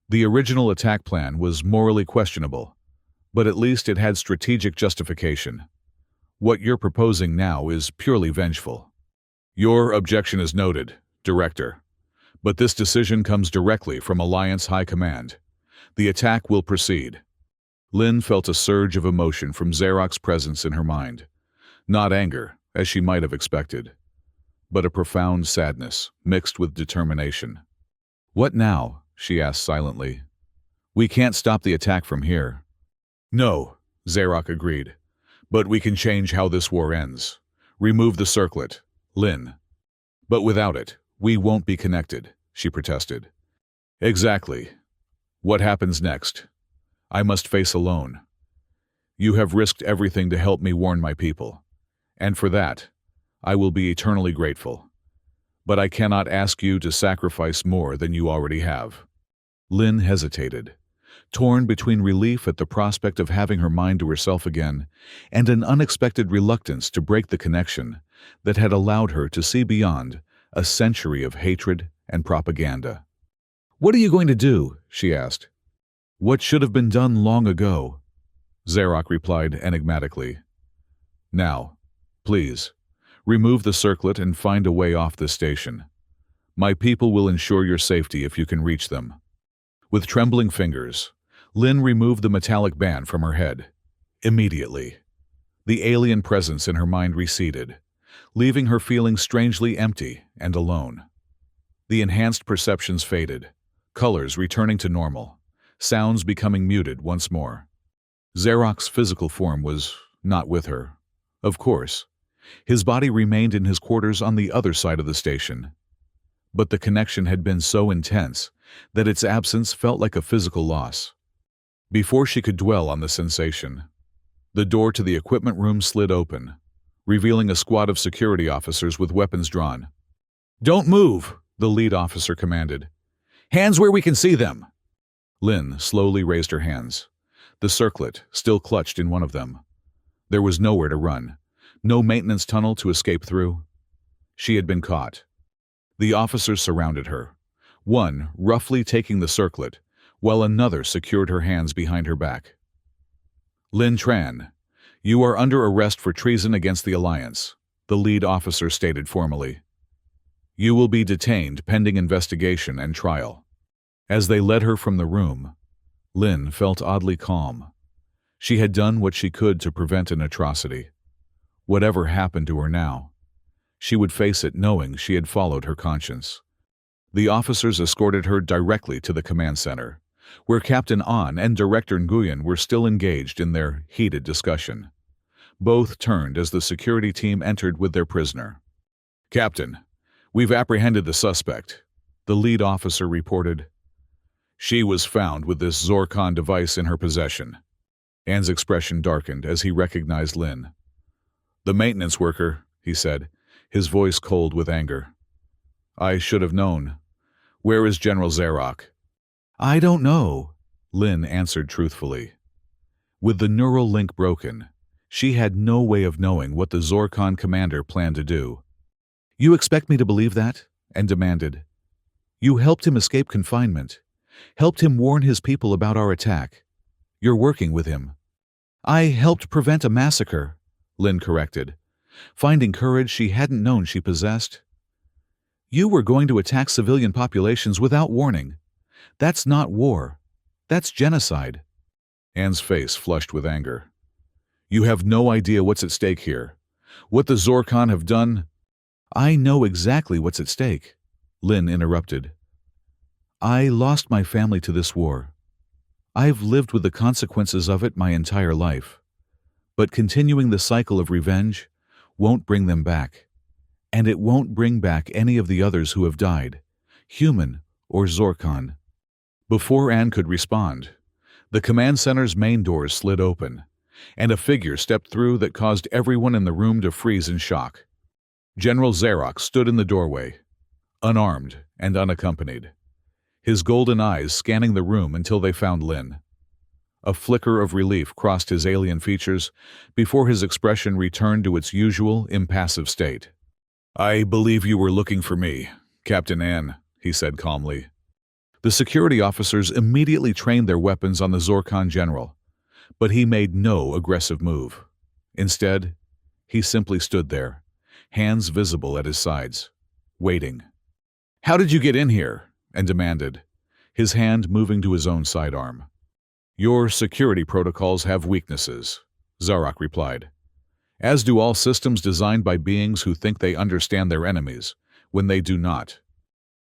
The original attack plan was morally questionable, but at least it had strategic justification. What you're proposing now is purely vengeful. Your objection is noted, Director, but this decision comes directly from Alliance High Command. The attack will proceed. Lynn felt a surge of emotion from Zarok's presence in her mind. Not anger, as she might have expected, but a profound sadness mixed with determination. What now? She asked silently. We can't stop the attack from here. No, Zarok agreed, but we can change how this war ends. Remove the circlet, Lynn. But without it, we won't be connected, she protested. Exactly. What happens next? I must face alone. You have risked everything to help me warn my people, and for that, I will be eternally grateful. But I cannot ask you to sacrifice more than you already have. Lynn hesitated, torn between relief at the prospect of having her mind to herself again and an unexpected reluctance to break the connection that had allowed her to see beyond a century of hatred and propaganda. What are you going to do? She asked. What should have been done long ago? Zarok replied enigmatically. Now, please, remove the circlet and find a way off this station. My people will ensure your safety if you can reach them. With trembling fingers, Lynn removed the metallic band from her head. Immediately, the alien presence in her mind receded, leaving her feeling strangely empty and alone. The enhanced perceptions faded, colors returning to normal, sounds becoming muted once more. Zarok's physical form was not with her. Of course, his body remained in his quarters on the other side of the station. But the connection had been so intense that its absence felt like a physical loss. Before she could dwell on the sensation, the door to the equipment room slid open, revealing a squad of security officers with weapons drawn. "Don't move," the lead officer commanded. "Hands where we can see them." Lynn slowly raised her hands, the circlet still clutched in one of them. There was nowhere to run, no maintenance tunnel to escape through. She had been caught. The officers surrounded her, one roughly taking the circlet, while another secured her hands behind her back. "Lynn Tran, you are under arrest for treason against the Alliance," the lead officer stated formally. "You will be detained pending investigation and trial." As they led her from the room, Lynn felt oddly calm. She had done what she could to prevent an atrocity. Whatever happened to her now, she would face it knowing she had followed her conscience. The officers escorted her directly to the command center, where Captain An and Director Nguyen were still engaged in their heated discussion. Both turned as the security team entered with their prisoner. "Captain, we've apprehended the suspect," the lead officer reported. "She was found with this Zorkon device in her possession." An's expression darkened as he recognized Lynn. "The maintenance worker," he said, his voice cold with anger. "I should have known. Where is General Zarok?" "I don't know," Lynn answered truthfully. With the neural link broken, she had no way of knowing what the Zorkon commander planned to do. "You expect me to believe that?" An demanded. "You helped him escape confinement, helped him warn his people about our attack. You're working with him." "I helped prevent a massacre," Lynn corrected, finding courage she hadn't known she possessed. "You were going to attack civilian populations without warning. That's not war. That's genocide." An's face flushed with anger. "You have no idea what's at stake here. What the Zorkon have done—" "I know exactly what's at stake," Lynn interrupted. "I lost my family to this war. I've lived with the consequences of it my entire life. But continuing the cycle of revenge won't bring them back. And it won't bring back any of the others who have died, human or Zorkon." Before An could respond, the command center's main doors slid open, and a figure stepped through that caused everyone in the room to freeze in shock. General Zarok stood in the doorway, unarmed and unaccompanied, his golden eyes scanning the room until they found Lynn. A flicker of relief crossed his alien features before his expression returned to its usual, impassive state. "I believe you were looking for me, Captain An," he said calmly. The security officers immediately trained their weapons on the Zorkon general, but he made no aggressive move. Instead, he simply stood there, hands visible at his sides, waiting. "How did you get in here?" An demanded, his hand moving to his own sidearm. "Your security protocols have weaknesses," Zarok replied, "as do all systems designed by beings who think they understand their enemies, when they do not."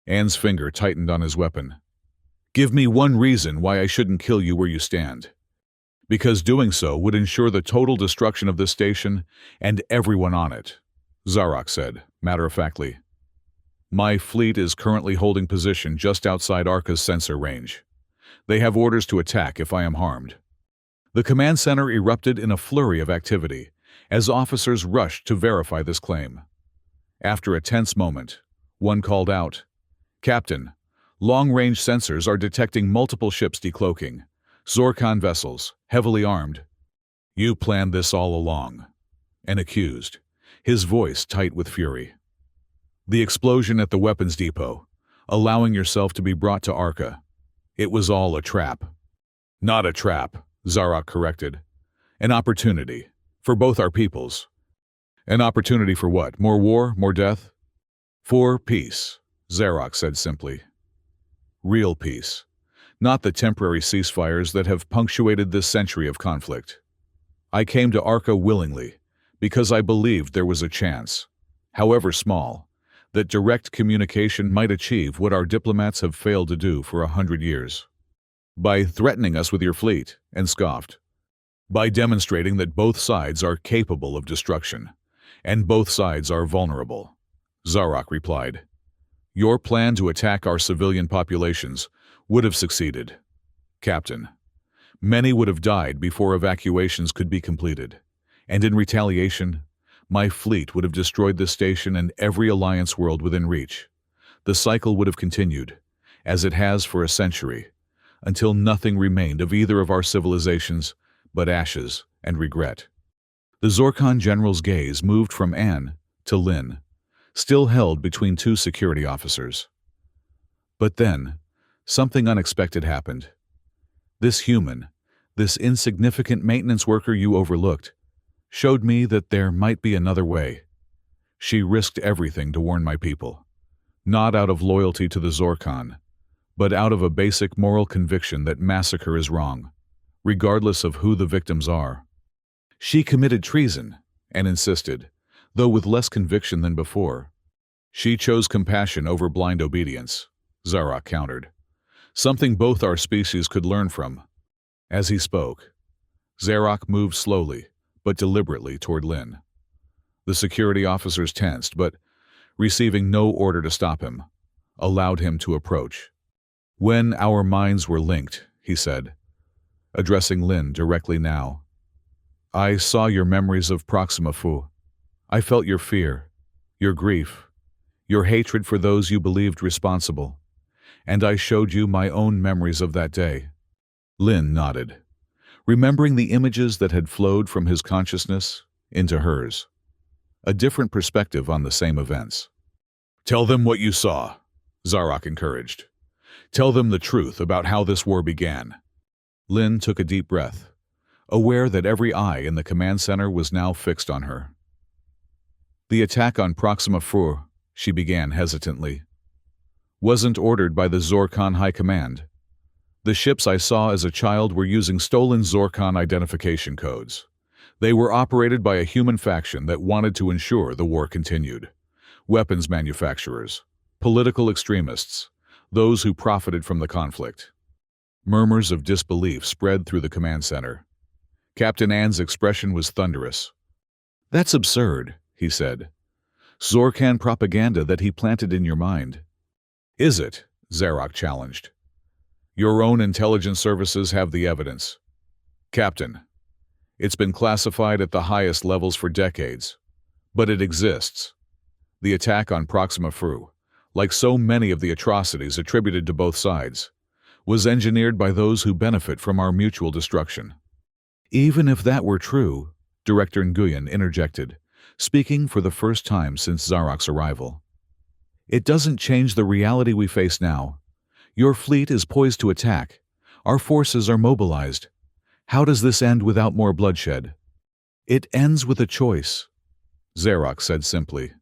An's finger tightened on his weapon. "Give me one reason why I shouldn't kill you where you stand." "Because doing so would ensure the total destruction of this station and everyone on it," Zarok said, matter-of-factly. "My fleet is currently holding position just outside Arca's sensor range. They have orders to attack if I am harmed." The command center erupted in a flurry of activity as officers rushed to verify this claim. After a tense moment, one called out, "Captain, long-range sensors are detecting multiple ships decloaking, Zorkon vessels, heavily armed." "You planned this all along," An accused, his voice tight with fury. "The explosion at the weapons depot, allowing yourself to be brought to Arca. It was all a trap." "Not a trap," Zarok corrected. An opportunity. For both our peoples. An opportunity for what? More war? More death? For peace, Zarok said simply. Real peace. Not the temporary ceasefires that have punctuated this century of conflict. I came to Arca willingly, because I believed there was a chance, however small, that direct communication might achieve what our diplomats have failed to do for 100 years. By threatening us with your fleet, and scoffed. By demonstrating that both sides are capable of destruction, and both sides are vulnerable. Zarok replied. Your plan to attack our civilian populations would have succeeded. Captain, many would have died before evacuations could be completed, and in retaliation, my fleet would have destroyed the station and every Alliance world within reach. The cycle would have continued, as it has for a century, until nothing remained of either of our civilizations but ashes and regret. The Zorkon general's gaze moved from Anne to Lynn, still held between two security officers. But then, something unexpected happened. This human, this insignificant maintenance worker you overlooked, showed me that there might be another way. She risked everything to warn my people, not out of loyalty to the Zorkon, but out of a basic moral conviction that massacre is wrong, regardless of who the victims are. She committed treason and insisted, though with less conviction than before. She chose compassion over blind obedience, Zarok countered, something both our species could learn from. As he spoke, Zarok moved slowly, but deliberately toward Lynn. The security officers tensed, but, receiving no order to stop him, allowed him to approach. When our minds were linked, he said, addressing Lynn directly now. I saw your memories of Proxima Fu. I felt your fear, your grief, your hatred for those you believed responsible, and I showed you my own memories of that day. Lynn nodded, remembering the images that had flowed from his consciousness into hers. A different perspective on the same events. Tell them what you saw, Zarok encouraged. Tell them the truth about how this war began. Lynn took a deep breath, aware that every eye in the command center was now fixed on her. The attack on Proxima Fu, she began hesitantly, wasn't ordered by the Zorkon High Command. The ships I saw as a child were using stolen Zorkon identification codes. They were operated by a human faction that wanted to ensure the war continued. Weapons manufacturers, political extremists, those who profited from the conflict. Murmurs of disbelief spread through the command center. Captain Ann's expression was thunderous. That's absurd, he said. Zorkan propaganda that he planted in your mind. Is it? Zarok challenged. Your own intelligence services have the evidence. Captain, it's been classified at the highest levels for decades, but it exists. The attack on Proxima Fu, like so many of the atrocities attributed to both sides, was engineered by those who benefit from our mutual destruction. Even if that were true, Director Nguyen interjected, speaking for the first time since Zarok's arrival. It doesn't change the reality we face now. Your fleet is poised to attack. Our forces are mobilized. How does this end without more bloodshed? It ends with a choice, Zarok said simply.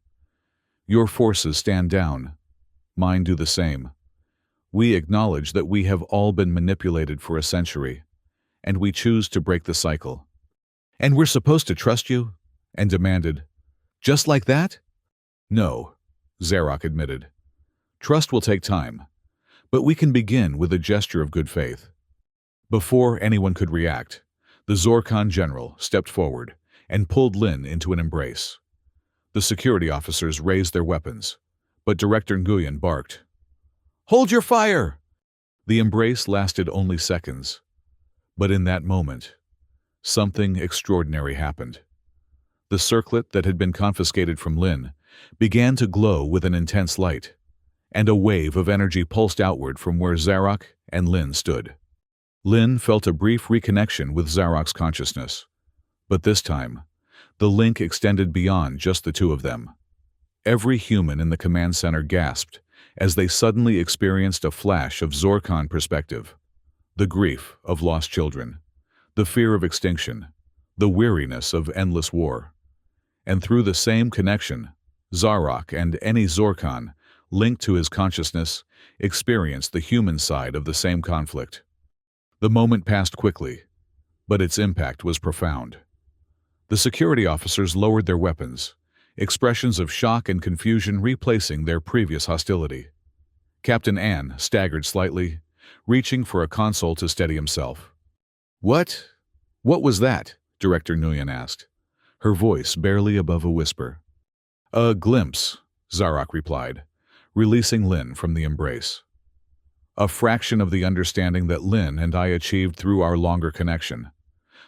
Your forces stand down. Mine do the same. We acknowledge that we have all been manipulated for a century, and we choose to break the cycle. And we're supposed to trust you? And demanded, just like that? No, Zarok admitted. Trust will take time, but we can begin with a gesture of good faith. Before anyone could react, the Zorkon general stepped forward and pulled Lynn into an embrace. The security officers raised their weapons, but Director Nguyen barked, Hold your fire! The embrace lasted only seconds, but in that moment, something extraordinary happened. The circlet that had been confiscated from Lynn began to glow with an intense light, and a wave of energy pulsed outward from where Zarok and Lynn stood. Lynn felt a brief reconnection with Zarok's consciousness, but this time, the link extended beyond just the two of them. Every human in the command center gasped as they suddenly experienced a flash of Zorkon perspective. The grief of lost children, the fear of extinction, the weariness of endless war. And through the same connection, Zarok and any Zorkon, linked to his consciousness, experienced the human side of the same conflict. The moment passed quickly, but its impact was profound. The security officers lowered their weapons, expressions of shock and confusion replacing their previous hostility. Captain Ann staggered slightly, reaching for a console to steady himself. "What? What was that?" Director Nguyen asked, her voice barely above a whisper. "A glimpse," Zarok replied, releasing Lin from the embrace. "A fraction of the understanding that Lin and I achieved through our longer connection.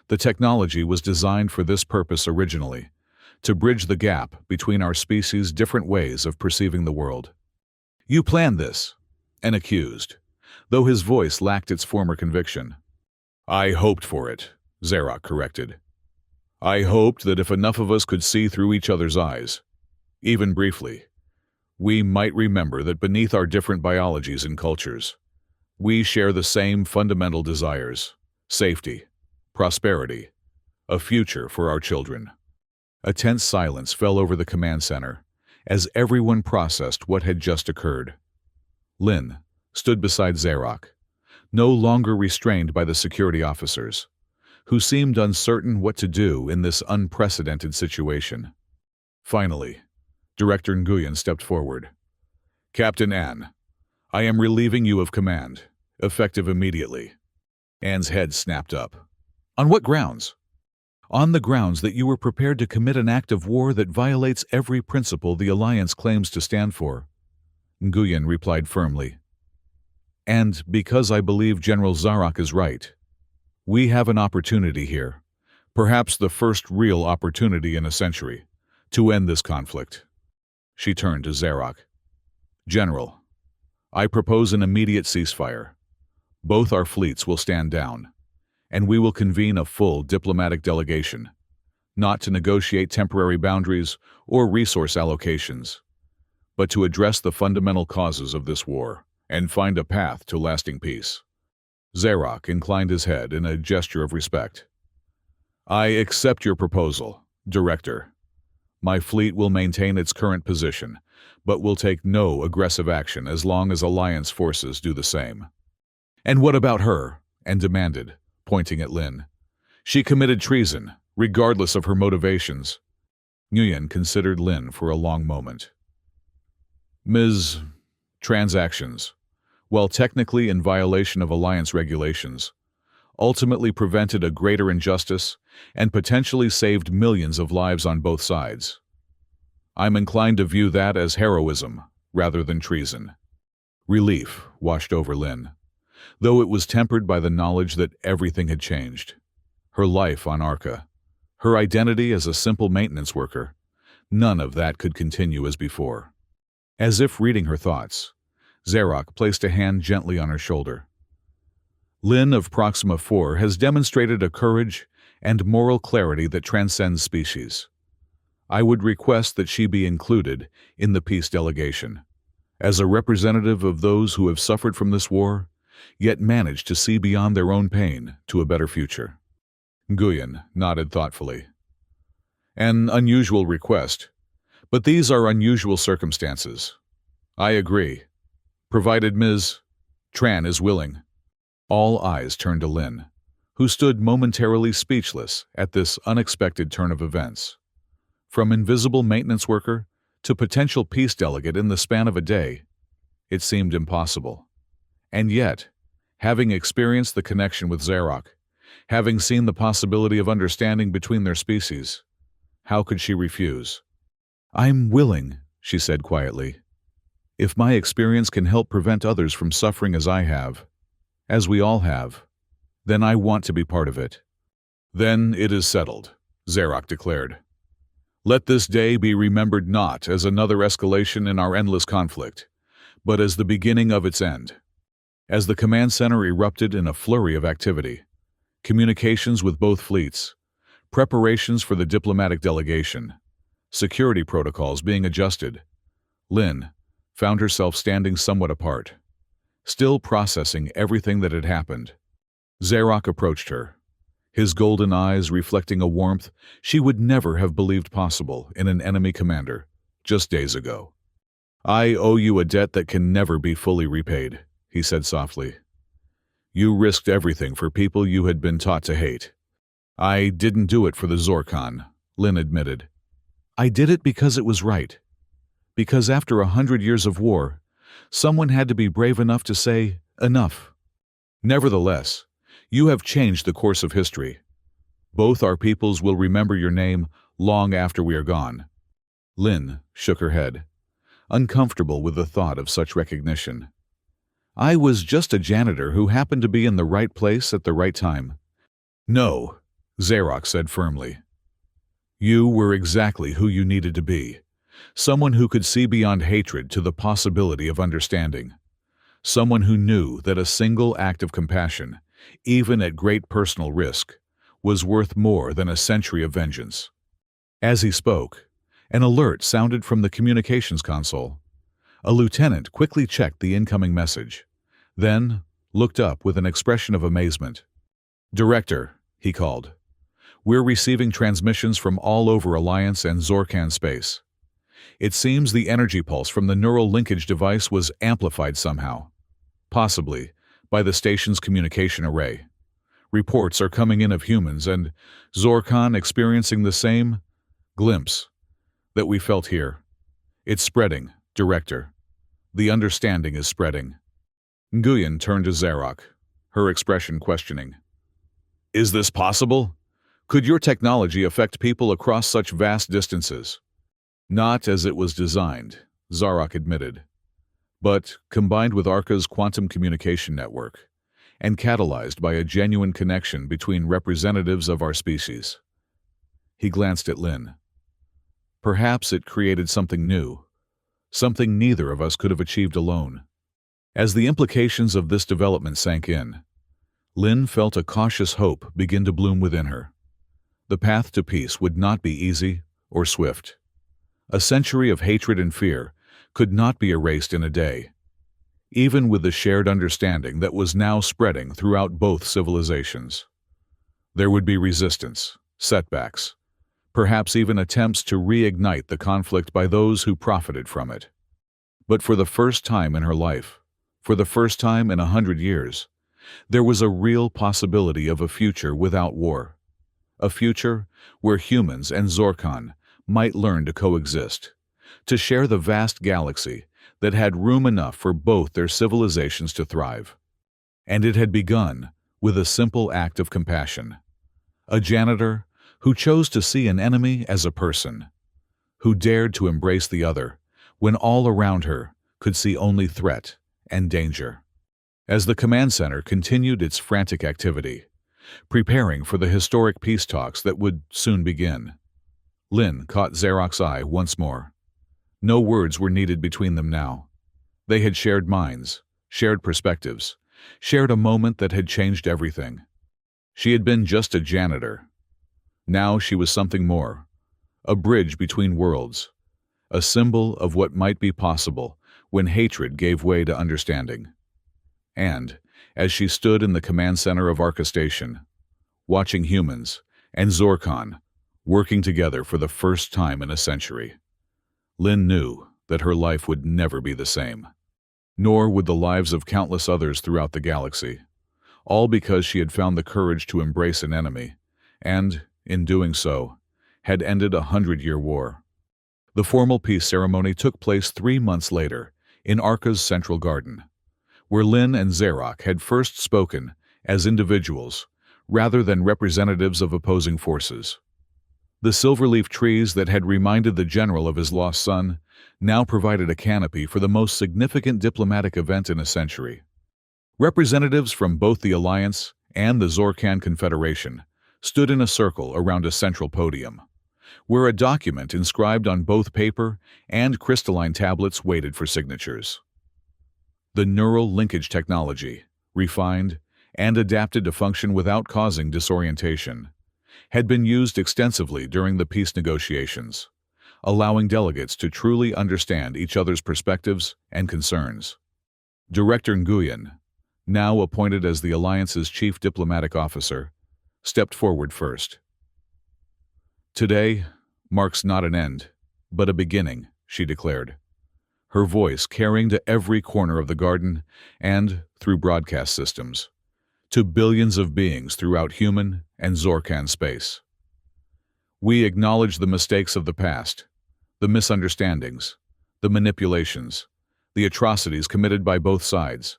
The technology was designed for this purpose originally, to bridge the gap between our species' different ways of perceiving the world." "You planned this," An accused, though his voice lacked its former conviction. "I hoped for it," Zarok corrected. "I hoped that if enough of us could see through each other's eyes, even briefly, we might remember that beneath our different biologies and cultures, we share the same fundamental desires: safety, prosperity, a future for our children." A tense silence fell over the command center as everyone processed what had just occurred. Lin stood beside Zarok, no longer restrained by the security officers, who seemed uncertain what to do in this unprecedented situation. Finally, Director Nguyen stepped forward. "Captain Ann, I am relieving you of command, effective immediately." Ann's head snapped up. "On what grounds?" "On the grounds that you were prepared to commit an act of war that violates every principle the Alliance claims to stand for," Nguyen replied firmly. "And because I believe General Zarok is right. We have an opportunity here, perhaps the first real opportunity in a century, to end this conflict." She turned to Zarok. "General, I propose an immediate ceasefire. Both our fleets will stand down, and we will convene a full diplomatic delegation, not to negotiate temporary boundaries or resource allocations, but to address the fundamental causes of this war and find a path to lasting peace." Zarok inclined his head in a gesture of respect. "I accept your proposal, Director. My fleet will maintain its current position, but will take no aggressive action as long as Alliance forces do the same." "And what about her?" Ann demanded, pointing at Lin. "She committed treason, regardless of her motivations." Nguyen considered Lin for a long moment. "Ms. Transactions, while technically in violation of Alliance regulations, ultimately prevented a greater injustice and potentially saved millions of lives on both sides. I'm inclined to view that as heroism rather than treason." Relief washed over Lin, though it was tempered by the knowledge that everything had changed. Her life on Arca, her identity as a simple maintenance worker, none of that could continue as before. As if reading her thoughts, Zarok placed a hand gently on her shoulder. "Lin of Proxima 4 has demonstrated a courage and moral clarity that transcends species. I would request that she be included in the peace delegation, as a representative of those who have suffered from this war, yet managed to see beyond their own pain to a better future." Nguyen nodded thoughtfully. "An unusual request, but these are unusual circumstances. I agree, provided Ms. Tran is willing." All eyes turned to Lin, who stood momentarily speechless at this unexpected turn of events. From invisible maintenance worker to potential peace delegate in the span of a day, it seemed impossible. And yet, having experienced the connection with Zarok, having seen the possibility of understanding between their species, how could she refuse? "I'm willing," she said quietly. "If my experience can help prevent others from suffering as I have, as we all have, then I want to be part of it." "Then it is settled," Zarok declared. "Let this day be remembered not as another escalation in our endless conflict, but as the beginning of its end." As the command center erupted in a flurry of activity, communications with both fleets, preparations for the diplomatic delegation, security protocols being adjusted, Lin found herself standing somewhat apart, still processing everything that had happened. Zarok approached her, his golden eyes reflecting a warmth she would never have believed possible in an enemy commander just days ago. "I owe you a debt that can never be fully repaid," he said softly. "You risked everything for people you had been taught to hate." "I didn't do it for the Zorkhan," Lin admitted. "I did it because it was right. Because after 100 years of war, someone had to be brave enough to say, enough. Nevertheless, you have changed the course of history. Both our peoples will remember your name long after we are gone." Lin shook her head, uncomfortable with the thought of such recognition. "I was just a janitor who happened to be in the right place at the right time." "No," Zarok said firmly. "You were exactly who you needed to be. Someone who could see beyond hatred to the possibility of understanding. Someone who knew that a single act of compassion, even at great personal risk, was worth more than a century of vengeance." As he spoke, an alert sounded from the communications console. A lieutenant quickly checked the incoming message, then looked up with an expression of amazement. "Director," he called, "we're receiving transmissions from all over Alliance and Zorkan space. It seems the energy pulse from the neural linkage device was amplified somehow, possibly by the station's communication array. Reports are coming in of humans and Zorkan experiencing the same glimpse that we felt here. It's spreading, Director. The understanding is spreading." Nguyen turned to Zarok, her expression questioning. "Is this possible? Could your technology affect people across such vast distances?" "Not as it was designed," Zarok admitted. "But combined with Arca's quantum communication network, and catalyzed by a genuine connection between representatives of our species." He glanced at Lin. "Perhaps it created something new, something neither of us could have achieved alone." As the implications of this development sank in, Lin felt a cautious hope begin to bloom within her. The path to peace would not be easy or swift. A century of hatred and fear could not be erased in a day, even with the shared understanding that was now spreading throughout both civilizations. There would be resistance, setbacks, perhaps even attempts to reignite the conflict by those who profited from it. But for the first time in her life, for the first time in 100 years, there was a real possibility of a future without war. A future where humans and Zorkan might learn to coexist, to share the vast galaxy that had room enough for both their civilizations to thrive. And it had begun with a simple act of compassion. A janitor who chose to see an enemy as a person, who dared to embrace the other when all around her could see only threat and danger. As the command center continued its frantic activity, preparing for the historic peace talks that would soon begin, Lin caught Zarok's eye once more. No words were needed between them now. They had shared minds, shared perspectives, shared a moment that had changed everything. She had been just a janitor. Now she was something more, a bridge between worlds, a symbol of what might be possible when hatred gave way to understanding. And, as she stood in the command center of Arca Station, watching humans and Zorkan working together for the first time in a century, Lin knew that her life would never be the same. Nor would the lives of countless others throughout the galaxy, all because she had found the courage to embrace an enemy, and, in doing so, had ended a 100-year war. The formal peace ceremony took place 3 months later in Arca's central garden, where Lin and Zarok had first spoken as individuals rather than representatives of opposing forces. The silverleaf trees that had reminded the general of his lost son now provided a canopy for the most significant diplomatic event in a century. Representatives from both the Alliance and the Zorkan Confederation stood in a circle around a central podium, where a document inscribed on both paper and crystalline tablets waited for signatures. The neural linkage technology, refined and adapted to function without causing disorientation, had been used extensively during the peace negotiations, allowing delegates to truly understand each other's perspectives and concerns. Director Nguyen, now appointed as the Alliance's chief diplomatic officer, stepped forward first. "Today marks not an end, but a beginning," she declared, her voice carrying to every corner of the garden and, through broadcast systems, to billions of beings throughout human and Zorkan space. "We acknowledge the mistakes of the past, the misunderstandings, the manipulations, the atrocities committed by both sides,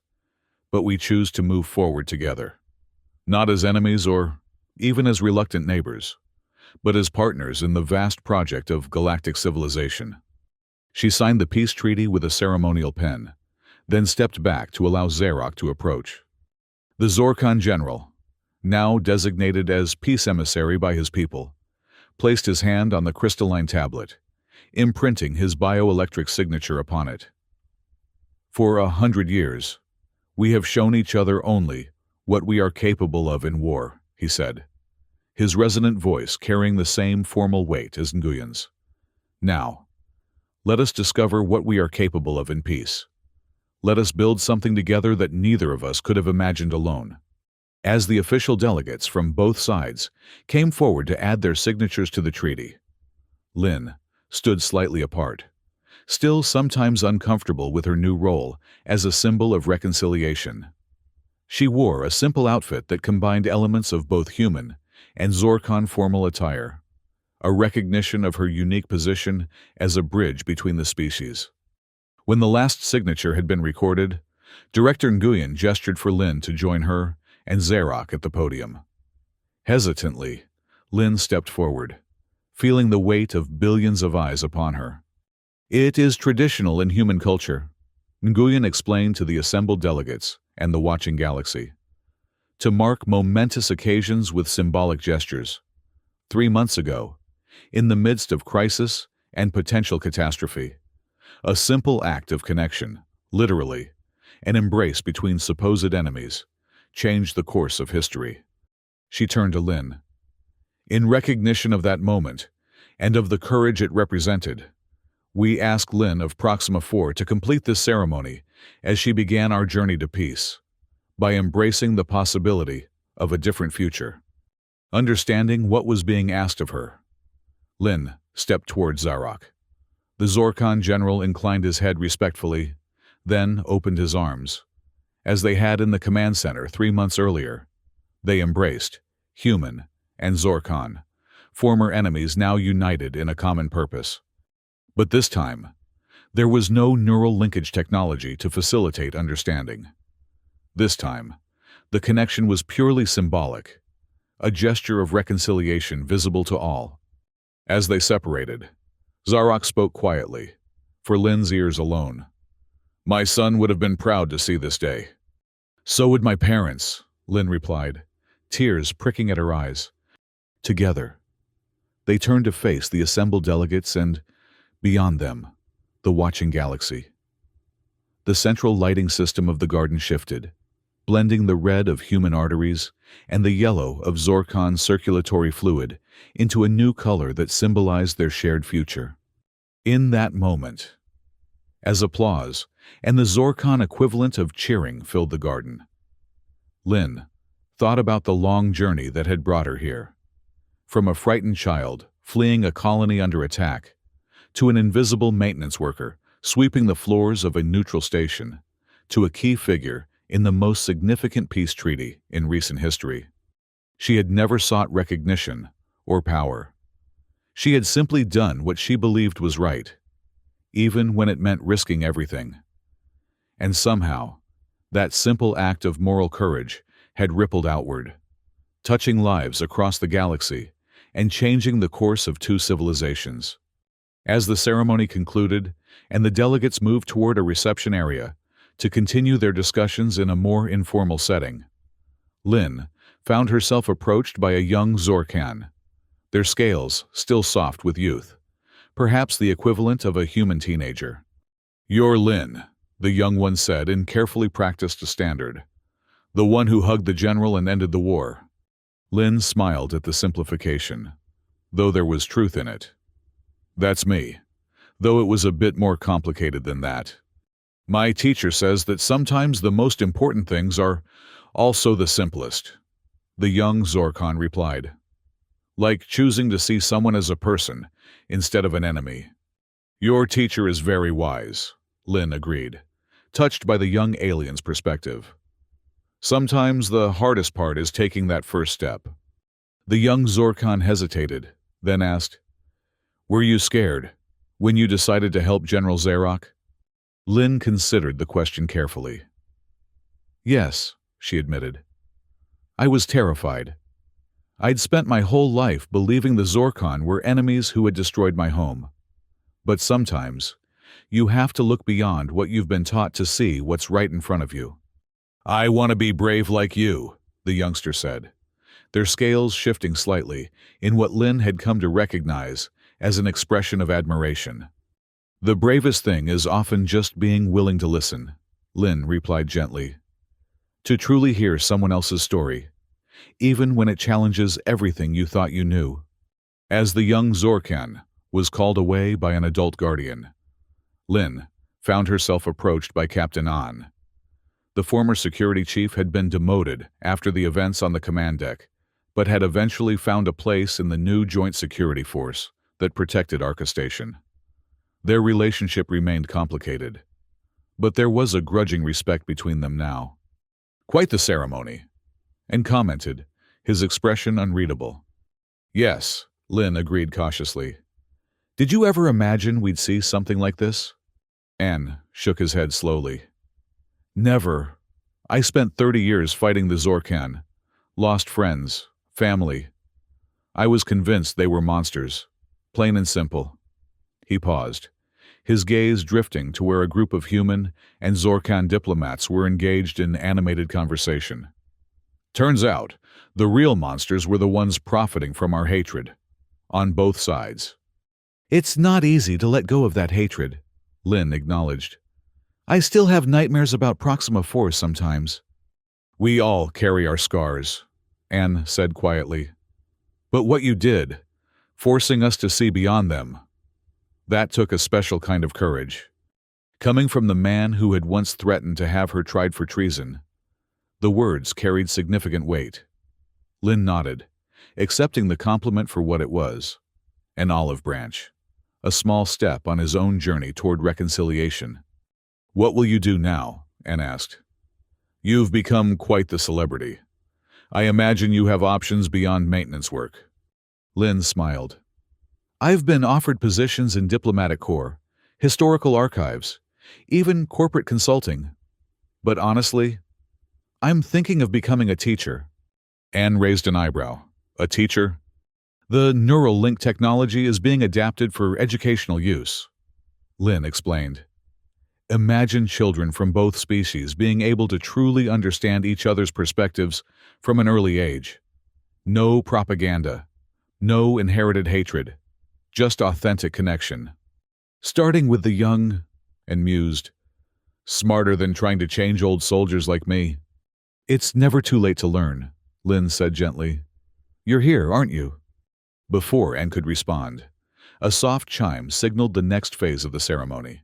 but we choose to move forward together, not as enemies or even as reluctant neighbors, but as partners in the vast project of galactic civilization." She signed the peace treaty with a ceremonial pen, then stepped back to allow Zarok to approach. The Zorkan general, now designated as peace emissary by his people, placed his hand on the crystalline tablet, imprinting his bioelectric signature upon it. "For 100 years, we have shown each other only what we are capable of in war," he said, his resonant voice carrying the same formal weight as Nguyun's. "Now, let us discover what we are capable of in peace. Let us build something together that neither of us could have imagined alone." As the official delegates from both sides came forward to add their signatures to the treaty, Lin stood slightly apart, still sometimes uncomfortable with her new role as a symbol of reconciliation. She wore a simple outfit that combined elements of both human and Zorkan formal attire, a recognition of her unique position as a bridge between the species. When the last signature had been recorded, Director Nguyun gestured for Lin to join her and Zarok at the podium. Hesitantly, Lin stepped forward, feeling the weight of billions of eyes upon her. "It is traditional in human culture," Nguyun explained to the assembled delegates and the watching galaxy, "to mark momentous occasions with symbolic gestures. 3 months ago, in the midst of crisis and potential catastrophe, a simple act of connection, literally, an embrace between supposed enemies, changed the course of history." She turned to Lin. "In recognition of that moment, and of the courage it represented, we ask Lin of Proxima 4 to complete this ceremony as she began our journey to peace, by embracing the possibility of a different future." Understanding what was being asked of her, Lin stepped toward Zarok. The Zorkan general inclined his head respectfully, then opened his arms. As they had in the command center 3 months earlier, they embraced, human and Zorkan, former enemies now united in a common purpose. But this time, there was no neural linkage technology to facilitate understanding. This time, the connection was purely symbolic, a gesture of reconciliation visible to all. As they separated, Zarok spoke quietly, for Lin's ears alone. "My son would have been proud to see this day." "So would my parents," Lin replied, tears pricking at her eyes. Together, they turned to face the assembled delegates and, beyond them, the watching galaxy. The central lighting system of the garden shifted, blending the red of human arteries and the yellow of Zorkan's circulatory fluid into a new color that symbolized their shared future. In that moment, as applause and the Zorkan equivalent of cheering filled the garden, Lin thought about the long journey that had brought her here. From a frightened child fleeing a colony under attack, to an invisible maintenance worker sweeping the floors of a neutral station, to a key figure in the most significant peace treaty in recent history. She had never sought recognition or power. She had simply done what she believed was right, even when it meant risking everything. And somehow, that simple act of moral courage had rippled outward, touching lives across the galaxy and changing the course of 2 civilizations. As the ceremony concluded and the delegates moved toward a reception area to continue their discussions in a more informal setting, Lin found herself approached by a young Zorkan, their scales still soft with youth, perhaps the equivalent of a human teenager. "You're Lin," the young one said and carefully practiced a standard. "The one who hugged the general and ended the war." Lin smiled at the simplification, though there was truth in it. "That's me, though it was a bit more complicated than that. My teacher says that sometimes the most important things are also the simplest." The young Zorkon replied. Like choosing to see someone as a person instead of an enemy. Your teacher is very wise, Lin agreed, touched by the young alien's perspective. Sometimes the hardest part is taking that first step. The young Zorkon hesitated, then asked, Were you scared when you decided to help General Zarok? Lin considered the question carefully. Yes, she admitted. I was terrified. I'd spent my whole life believing the Zorkon were enemies who had destroyed my home. But sometimes, you have to look beyond what you've been taught to see what's right in front of you. I want to be brave like you, the youngster said, their scales shifting slightly in what Lin had come to recognize as an expression of admiration. The bravest thing is often just being willing to listen, Lin replied gently. To truly hear someone else's story, even when it challenges everything you thought you knew. As the young Zorkan was called away by an adult guardian, Lin found herself approached by Captain An. The former security chief had been demoted after the events on the command deck, but had eventually found a place in the new Joint Security Force that protected Arca Station. Their relationship remained complicated, but there was a grudging respect between them now. Quite the ceremony, and commented, his expression unreadable. Yes, Lin agreed cautiously. Did you ever imagine we'd see something like this? An shook his head slowly. Never. I spent 30 years fighting the Zorkan, lost friends, family. I was convinced they were monsters, plain and simple. He paused, his gaze drifting to where a group of human and Zorkan diplomats were engaged in animated conversation. Turns out, the real monsters were the ones profiting from our hatred, on both sides. It's not easy to let go of that hatred, Lin acknowledged. I still have nightmares about Proxima Force sometimes. We all carry our scars, An said quietly. But what you did, forcing us to see beyond them, that took a special kind of courage. Coming from the man who had once threatened to have her tried for treason, the words carried significant weight. Lin nodded, accepting the compliment for what it was, an olive branch, a small step on his own journey toward reconciliation. What will you do now? An asked. You've become quite the celebrity. I imagine you have options beyond maintenance work. Lin smiled. I've been offered positions in diplomatic corps, historical archives, even corporate consulting. But honestly, I'm thinking of becoming a teacher. An raised an eyebrow. A teacher? The neural link technology is being adapted for educational use, Lin explained. Imagine children from both species being able to truly understand each other's perspectives from an early age. No propaganda, no inherited hatred, just authentic connection. Starting with the young, and mused, smarter than trying to change old soldiers like me. It's never too late to learn, Lin said gently. You're here, aren't you? Before An could respond, a soft chime signaled the next phase of the ceremony.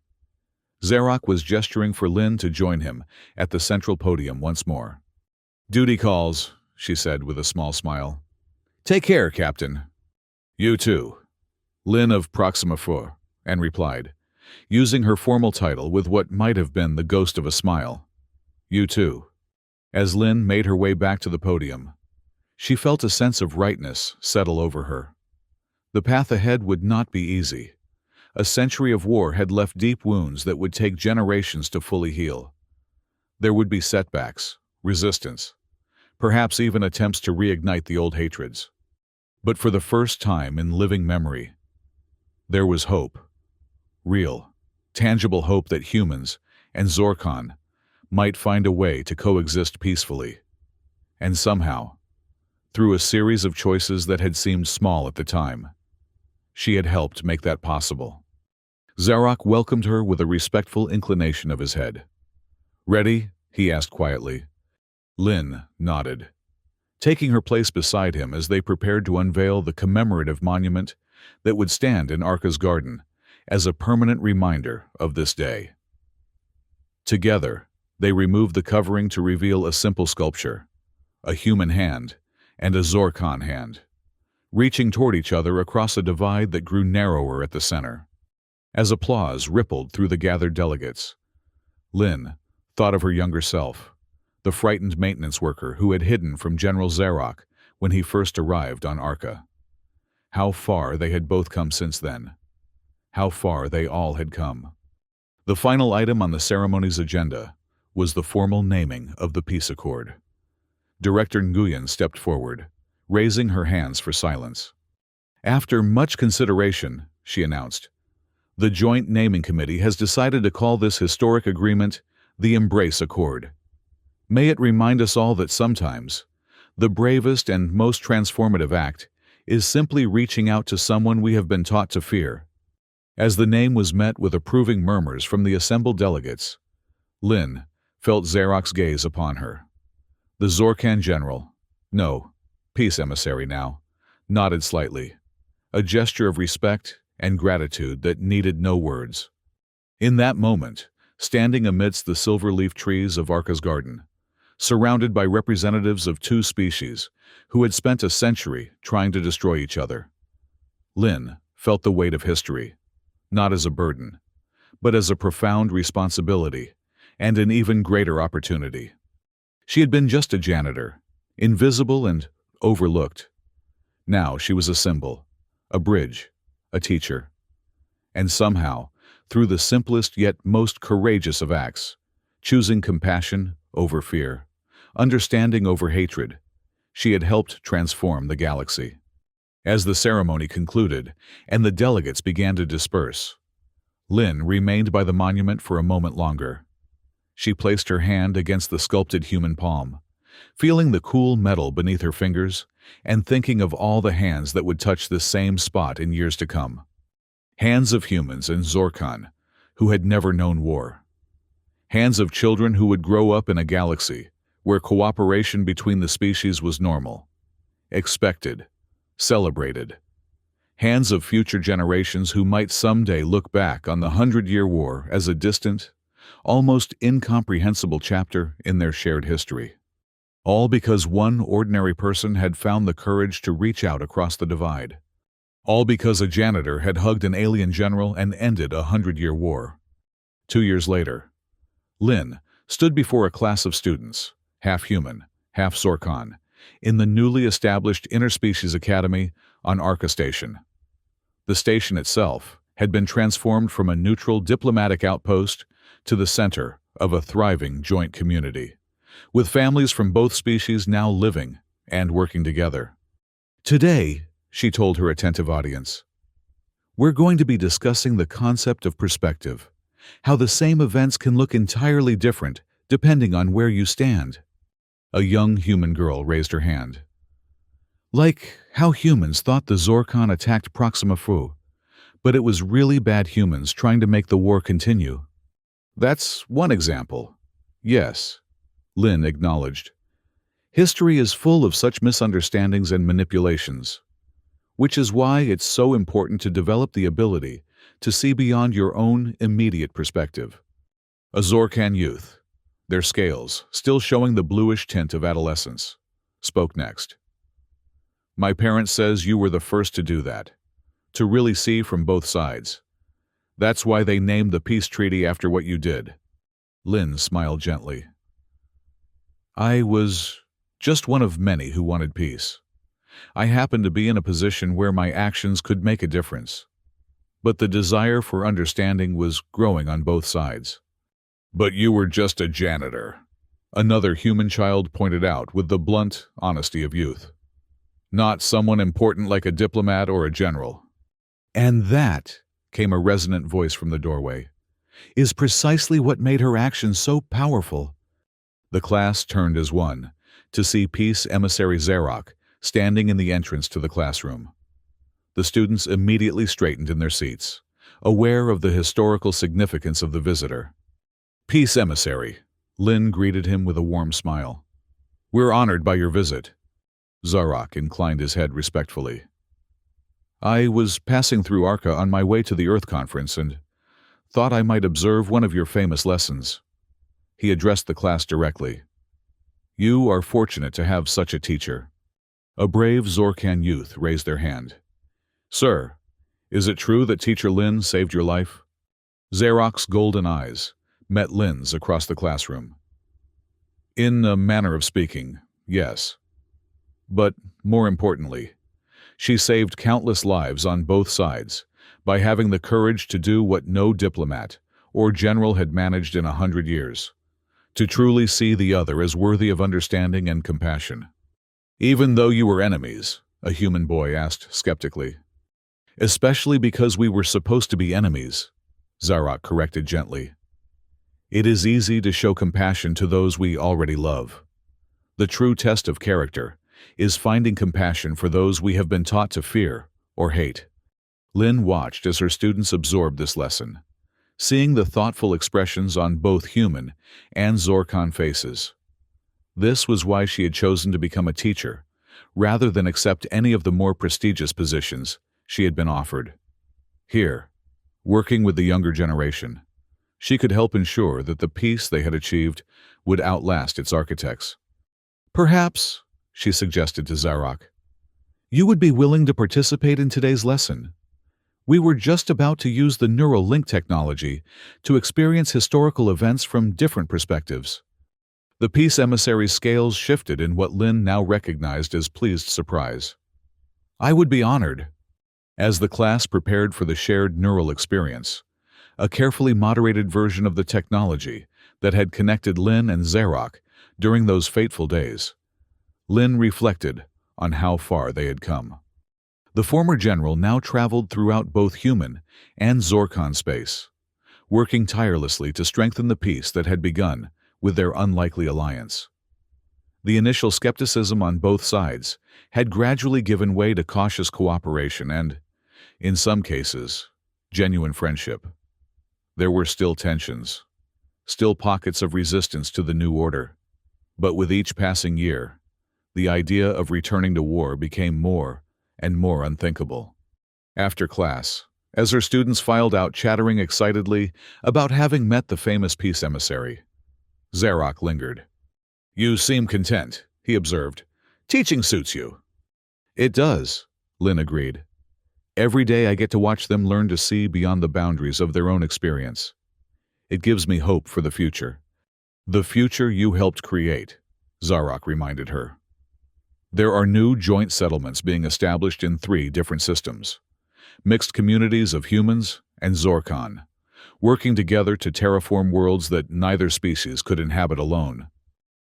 Zarok was gesturing for Lin to join him at the central podium once more. Duty calls, she said with a small smile. Take care, Captain. You too. Lin of Proxima 4, An replied, using her formal title with what might have been the ghost of a smile. You too. As Lin made her way back to the podium, she felt a sense of rightness settle over her. The path ahead would not be easy. A century of war had left deep wounds that would take generations to fully heal. There would be setbacks, resistance, perhaps even attempts to reignite the old hatreds. But for the first time in living memory, there was hope. Real, tangible hope that humans and Zorkon might find a way to coexist peacefully. And somehow, through a series of choices that had seemed small at the time, she had helped make that possible. Zarok welcomed her with a respectful inclination of his head. Ready? He asked quietly. Lin nodded, taking her place beside him as they prepared to unveil the commemorative monument that would stand in Arca's garden as a permanent reminder of this day. Together, they removed the covering to reveal a simple sculpture, a human hand, and a Zorkon hand, reaching toward each other across a divide that grew narrower at the center. As applause rippled through the gathered delegates, Lynn thought of her younger self, the frightened maintenance worker who had hidden from General Zarok when he first arrived on Arca. How far they had both come since then. How far they all had come. The final item on the ceremony's agenda was the formal naming of the peace accord. Director Nguyen stepped forward, raising her hands for silence. After much consideration, she announced, the Joint Naming Committee has decided to call this historic agreement the Embrace Accord. May it remind us all that sometimes, the bravest and most transformative act is simply reaching out to someone we have been taught to fear. As the name was met with approving murmurs from the assembled delegates, Lynn felt Zarok's gaze upon her. The Zorkan general, no, peace emissary now, nodded slightly, a gesture of respect and gratitude that needed no words. In that moment, standing amidst the silver-leaf trees of Arca's garden, surrounded by representatives of two species who had spent a century trying to destroy each other, Lynn felt the weight of history, not as a burden, but as a profound responsibility and an even greater opportunity. She had been just a janitor, invisible and overlooked. Now she was a symbol, a bridge, a teacher. And somehow, through the simplest yet most courageous of acts, choosing compassion over fear, understanding over hatred, she had helped transform the galaxy. As the ceremony concluded and the delegates began to disperse, Lynn remained by the monument for a moment longer. She placed her hand against the sculpted human palm, feeling the cool metal beneath her fingers and thinking of all the hands that would touch this same spot in years to come. Hands of humans and Zorkan who had never known war. Hands of children who would grow up in a galaxy where cooperation between the species was normal, expected, celebrated. Hands of future generations who might someday look back on the 100-Year War as a distant, almost incomprehensible chapter in their shared history. All because one ordinary person had found the courage to reach out across the divide. All because a janitor had hugged an alien general and ended a 100-Year War. 2 years later, Lynn stood before a class of students, half human, half Zorkan, in the newly established Interspecies Academy on Arca Station. The station itself had been transformed from a neutral diplomatic outpost to the center of a thriving joint community, with families from both species now living and working together. Today, she told her attentive audience, we're going to be discussing the concept of perspective, how the same events can look entirely different depending on where you stand. A young human girl raised her hand. Like how humans thought the Zorkan attacked Proxima Fu, but it was really bad humans trying to make the war continue. That's one example. Yes, Lynn acknowledged. History is full of such misunderstandings and manipulations, which is why it's so important to develop the ability to see beyond your own immediate perspective. A Zorkan youth, their scales still showing the bluish tint of adolescence, spoke next. My parent says you were the first to do that, to really see from both sides. That's why they named the peace treaty after what you did. Lynn smiled gently. I was just one of many who wanted peace. I happened to be in a position where my actions could make a difference. But the desire for understanding was growing on both sides. But you were just a janitor, another human child pointed out with the blunt honesty of youth. Not someone important like a diplomat or a general. And that, came a resonant voice from the doorway, is precisely what made her actions so powerful. The class turned as one to see Peace Emissary Zarok standing in the entrance to the classroom. The students immediately straightened in their seats, aware of the historical significance of the visitor. Peace Emissary, Lynn greeted him with a warm smile. We're honored by your visit. Zarok inclined his head respectfully. I was passing through Arca on my way to the Earth Conference and thought I might observe one of your famous lessons. He addressed the class directly. You are fortunate to have such a teacher. A brave Zorkan youth raised their hand. "Sir, is it true that Teacher Lin saved your life?" Zarok's golden eyes met Lin's across the classroom. "In a manner of speaking, yes. But more importantly, she saved countless lives on both sides by having the courage to do what no diplomat or general had managed in 100 years, to truly see the other as worthy of understanding and compassion." "Even though you were enemies?" a human boy asked skeptically. "Especially because we were supposed to be enemies," Zarok corrected gently. "It is easy to show compassion to those we already love. The true test of character is finding compassion for those we have been taught to fear or hate." Lin watched as her students absorbed this lesson, seeing the thoughtful expressions on both human and Zorkan faces. This was why she had chosen to become a teacher, rather than accept any of the more prestigious positions she had been offered. Here, working with the younger generation, she could help ensure that the peace they had achieved would outlast its architects. "Perhaps," she suggested to Zarok, "you would be willing to participate in today's lesson. We were just about to use the neural link technology to experience historical events from different perspectives." The peace emissary's scales shifted in what Lin now recognized as pleased surprise. "I would be honored." As the class prepared for the shared neural experience, a carefully moderated version of the technology that had connected Lin and Zarok during those fateful days, Lin reflected on how far they had come. The former general now traveled throughout both human and Zorkan space, working tirelessly to strengthen the peace that had begun with their unlikely alliance. The initial skepticism on both sides had gradually given way to cautious cooperation and, in some cases, genuine friendship. There were still tensions, still pockets of resistance to the new order, but with each passing year, the idea of returning to war became more and more unthinkable. After class, as her students filed out chattering excitedly about having met the famous peace emissary, Zarok lingered. "You seem content," he observed. "Teaching suits you." "It does," Lin agreed. "Every day I get to watch them learn to see beyond the boundaries of their own experience. It gives me hope for the future." "The future you helped create," Zarok reminded her. "There are new joint settlements being established in 3 different systems, mixed communities of humans and Zorkan, working together to terraform worlds that neither species could inhabit alone."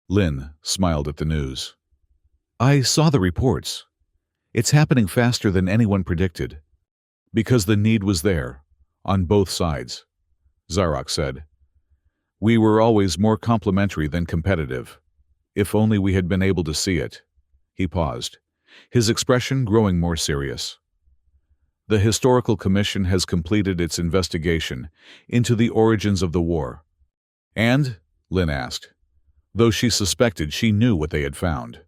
Lin smiled at the news. "I saw the reports. It's happening faster than anyone predicted." "Because the need was there, on both sides," Zarok said. "We were always more complementary than competitive. If only we had been able to see it." He paused, his expression growing more serious. "The Historical Commission has completed its investigation into the origins of the war." "And?" Lin asked, though she suspected she knew what they had found.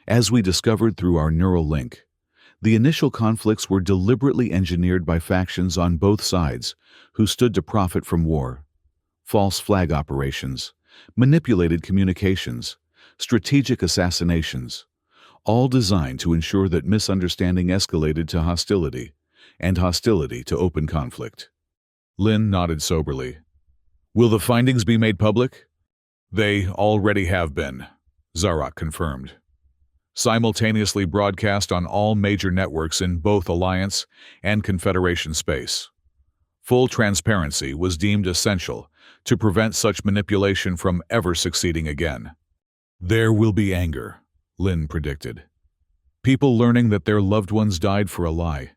"As we discovered through our neural link, the initial conflicts were deliberately engineered by factions on both sides who stood to profit from war. False flag operations, manipulated communications, strategic assassinations, all designed to ensure that misunderstanding escalated to hostility, and hostility to open conflict." Lin nodded soberly. "Will the findings be made public?" "They already have been," Zarok confirmed. "Simultaneously broadcast on all major networks in both Alliance and Confederation space. Full transparency was deemed essential to prevent such manipulation from ever succeeding again." "There will be anger," Lin predicted. "People learning that their loved ones died for a lie."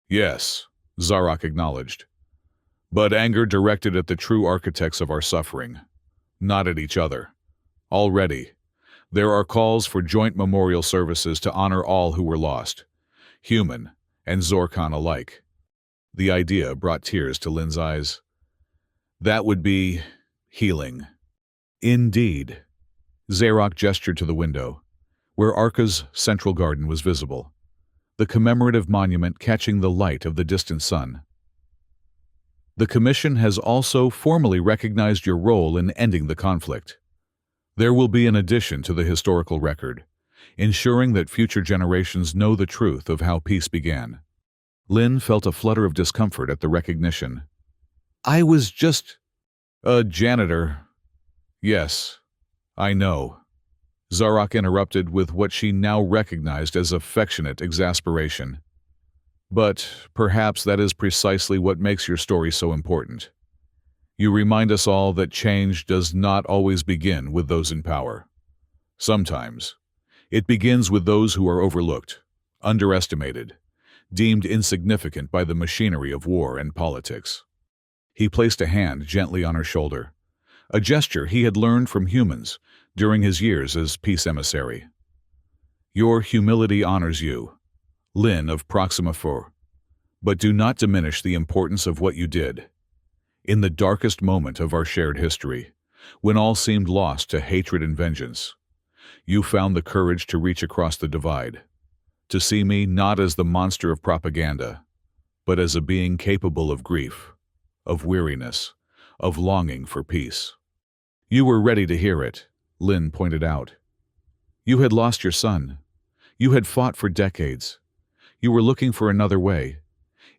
"Yes," Zarok acknowledged. "But anger directed at the true architects of our suffering, not at each other. Already, there are calls for joint memorial services to honor all who were lost, human and Zorkan alike." The idea brought tears to Lin's eyes. "That would be healing." "Indeed." Zarok gestured to the window, where Arca's central garden was visible, the commemorative monument catching the light of the distant sun. "The Commission has also formally recognized your role in ending the conflict. There will be an addition to the historical record, ensuring that future generations know the truth of how peace began. Lin felt a flutter of discomfort at the recognition. "I was just a janitor." "Yes, I know," Zarok interrupted with what she now recognized as affectionate exasperation. "But perhaps that is precisely what makes your story so important. You remind us all that change does not always begin with those in power. Sometimes, it begins with those who are overlooked, underestimated, deemed insignificant by the machinery of war and politics." He placed a hand gently on her shoulder, a gesture he had learned from humans during his years as peace emissary. "Your humility honors you, Lin of Proxima 4, but do not diminish the importance of what you did. In the darkest moment of our shared history, when all seemed lost to hatred and vengeance, you found the courage to reach across the divide, to see me not as the monster of propaganda, but as a being capable of grief, of weariness, of longing for peace." "You were ready to hear it," Lin pointed out. "You had lost your son. You had fought for decades. You were looking for another way,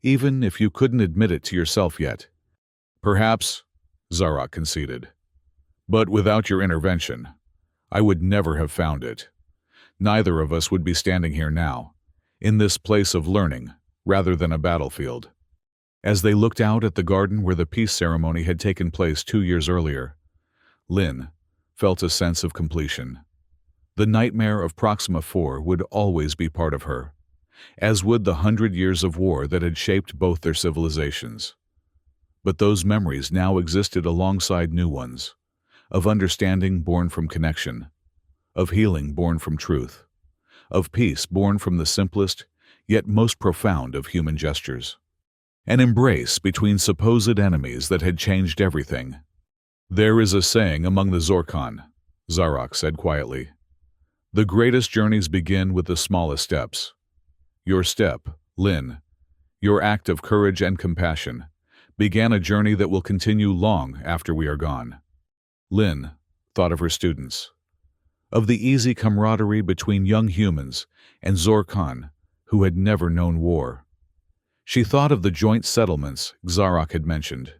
even if you couldn't admit it to yourself yet." "Perhaps," Zarok conceded. "But without your intervention, I would never have found it. Neither of us would be standing here now, in this place of learning, rather than a battlefield." As they looked out at the garden where the peace ceremony had taken place 2 years earlier, Lin felt a sense of completion. The nightmare of Proxima 4 would always be part of her, as would the 100 years of war that had shaped both their civilizations. But those memories now existed alongside new ones, of understanding born from connection, of healing born from truth, of peace born from the simplest yet most profound of human gestures. An embrace between supposed enemies that had changed everything. "There is a saying among the Zorkon," Zarok said quietly. "The greatest journeys begin with the smallest steps. Your step, Lin, your act of courage and compassion, began a journey that will continue long after we are gone." Lin thought of her students, of the easy camaraderie between young humans and Zorkon who had never known war. She thought of the joint settlements Zarok had mentioned,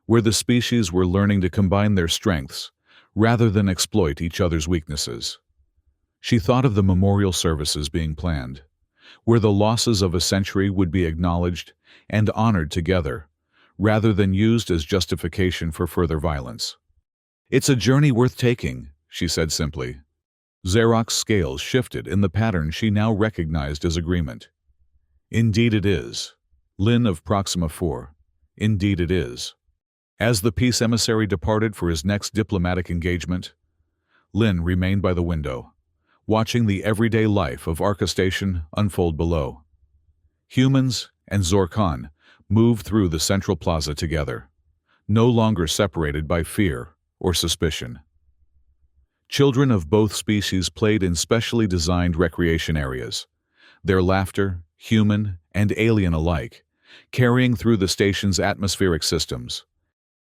where the species were learning to combine their strengths rather than exploit each other's weaknesses. She thought of the memorial services being planned, where the losses of a century would be acknowledged and honored together, rather than used as justification for further violence. "It's a journey worth taking," she said simply. Zarok's scales shifted in the pattern she now recognized as agreement. "Indeed it is. Lin of Proxima 4, indeed it is." As the peace emissary departed for his next diplomatic engagement, Lin remained by the window, watching the everyday life of Arca Station unfold below. Humans and Zorkon moved through the central plaza together, no longer separated by fear or suspicion. Children of both species played in specially designed recreation areas, their laughter, human and alien alike, carrying through the station's atmospheric systems.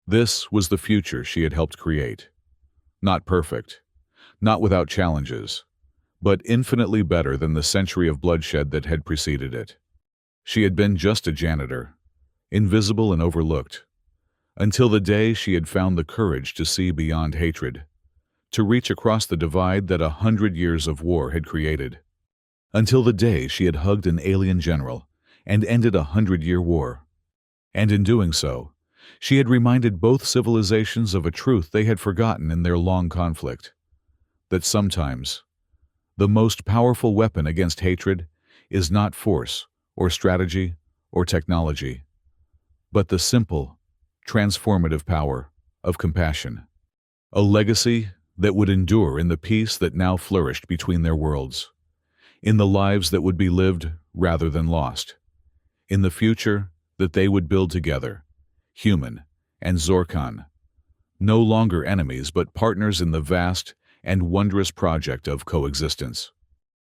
This was the future she had helped create. Not perfect, not without challenges, but infinitely better than the century of bloodshed that had preceded it. She had been just a janitor, invisible and overlooked, until the day she had found the courage to see beyond hatred, to reach across the divide that 100 years of war had created. Until the day she had hugged an alien general and ended a 100-year war. And in doing so, she had reminded both civilizations of a truth they had forgotten in their long conflict, that sometimes the most powerful weapon against hatred is not force or strategy or technology, but the simple, transformative power of compassion. A legacy that would endure in the peace that now flourished between their worlds, in the lives that would be lived rather than lost, in the future that they would build together, human and Zorkon, no longer enemies but partners in the vast and wondrous project of coexistence.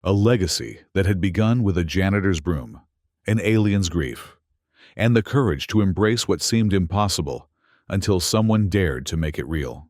A legacy that had begun with a janitor's broom, an alien's grief, and the courage to embrace what seemed impossible until someone dared to make it real.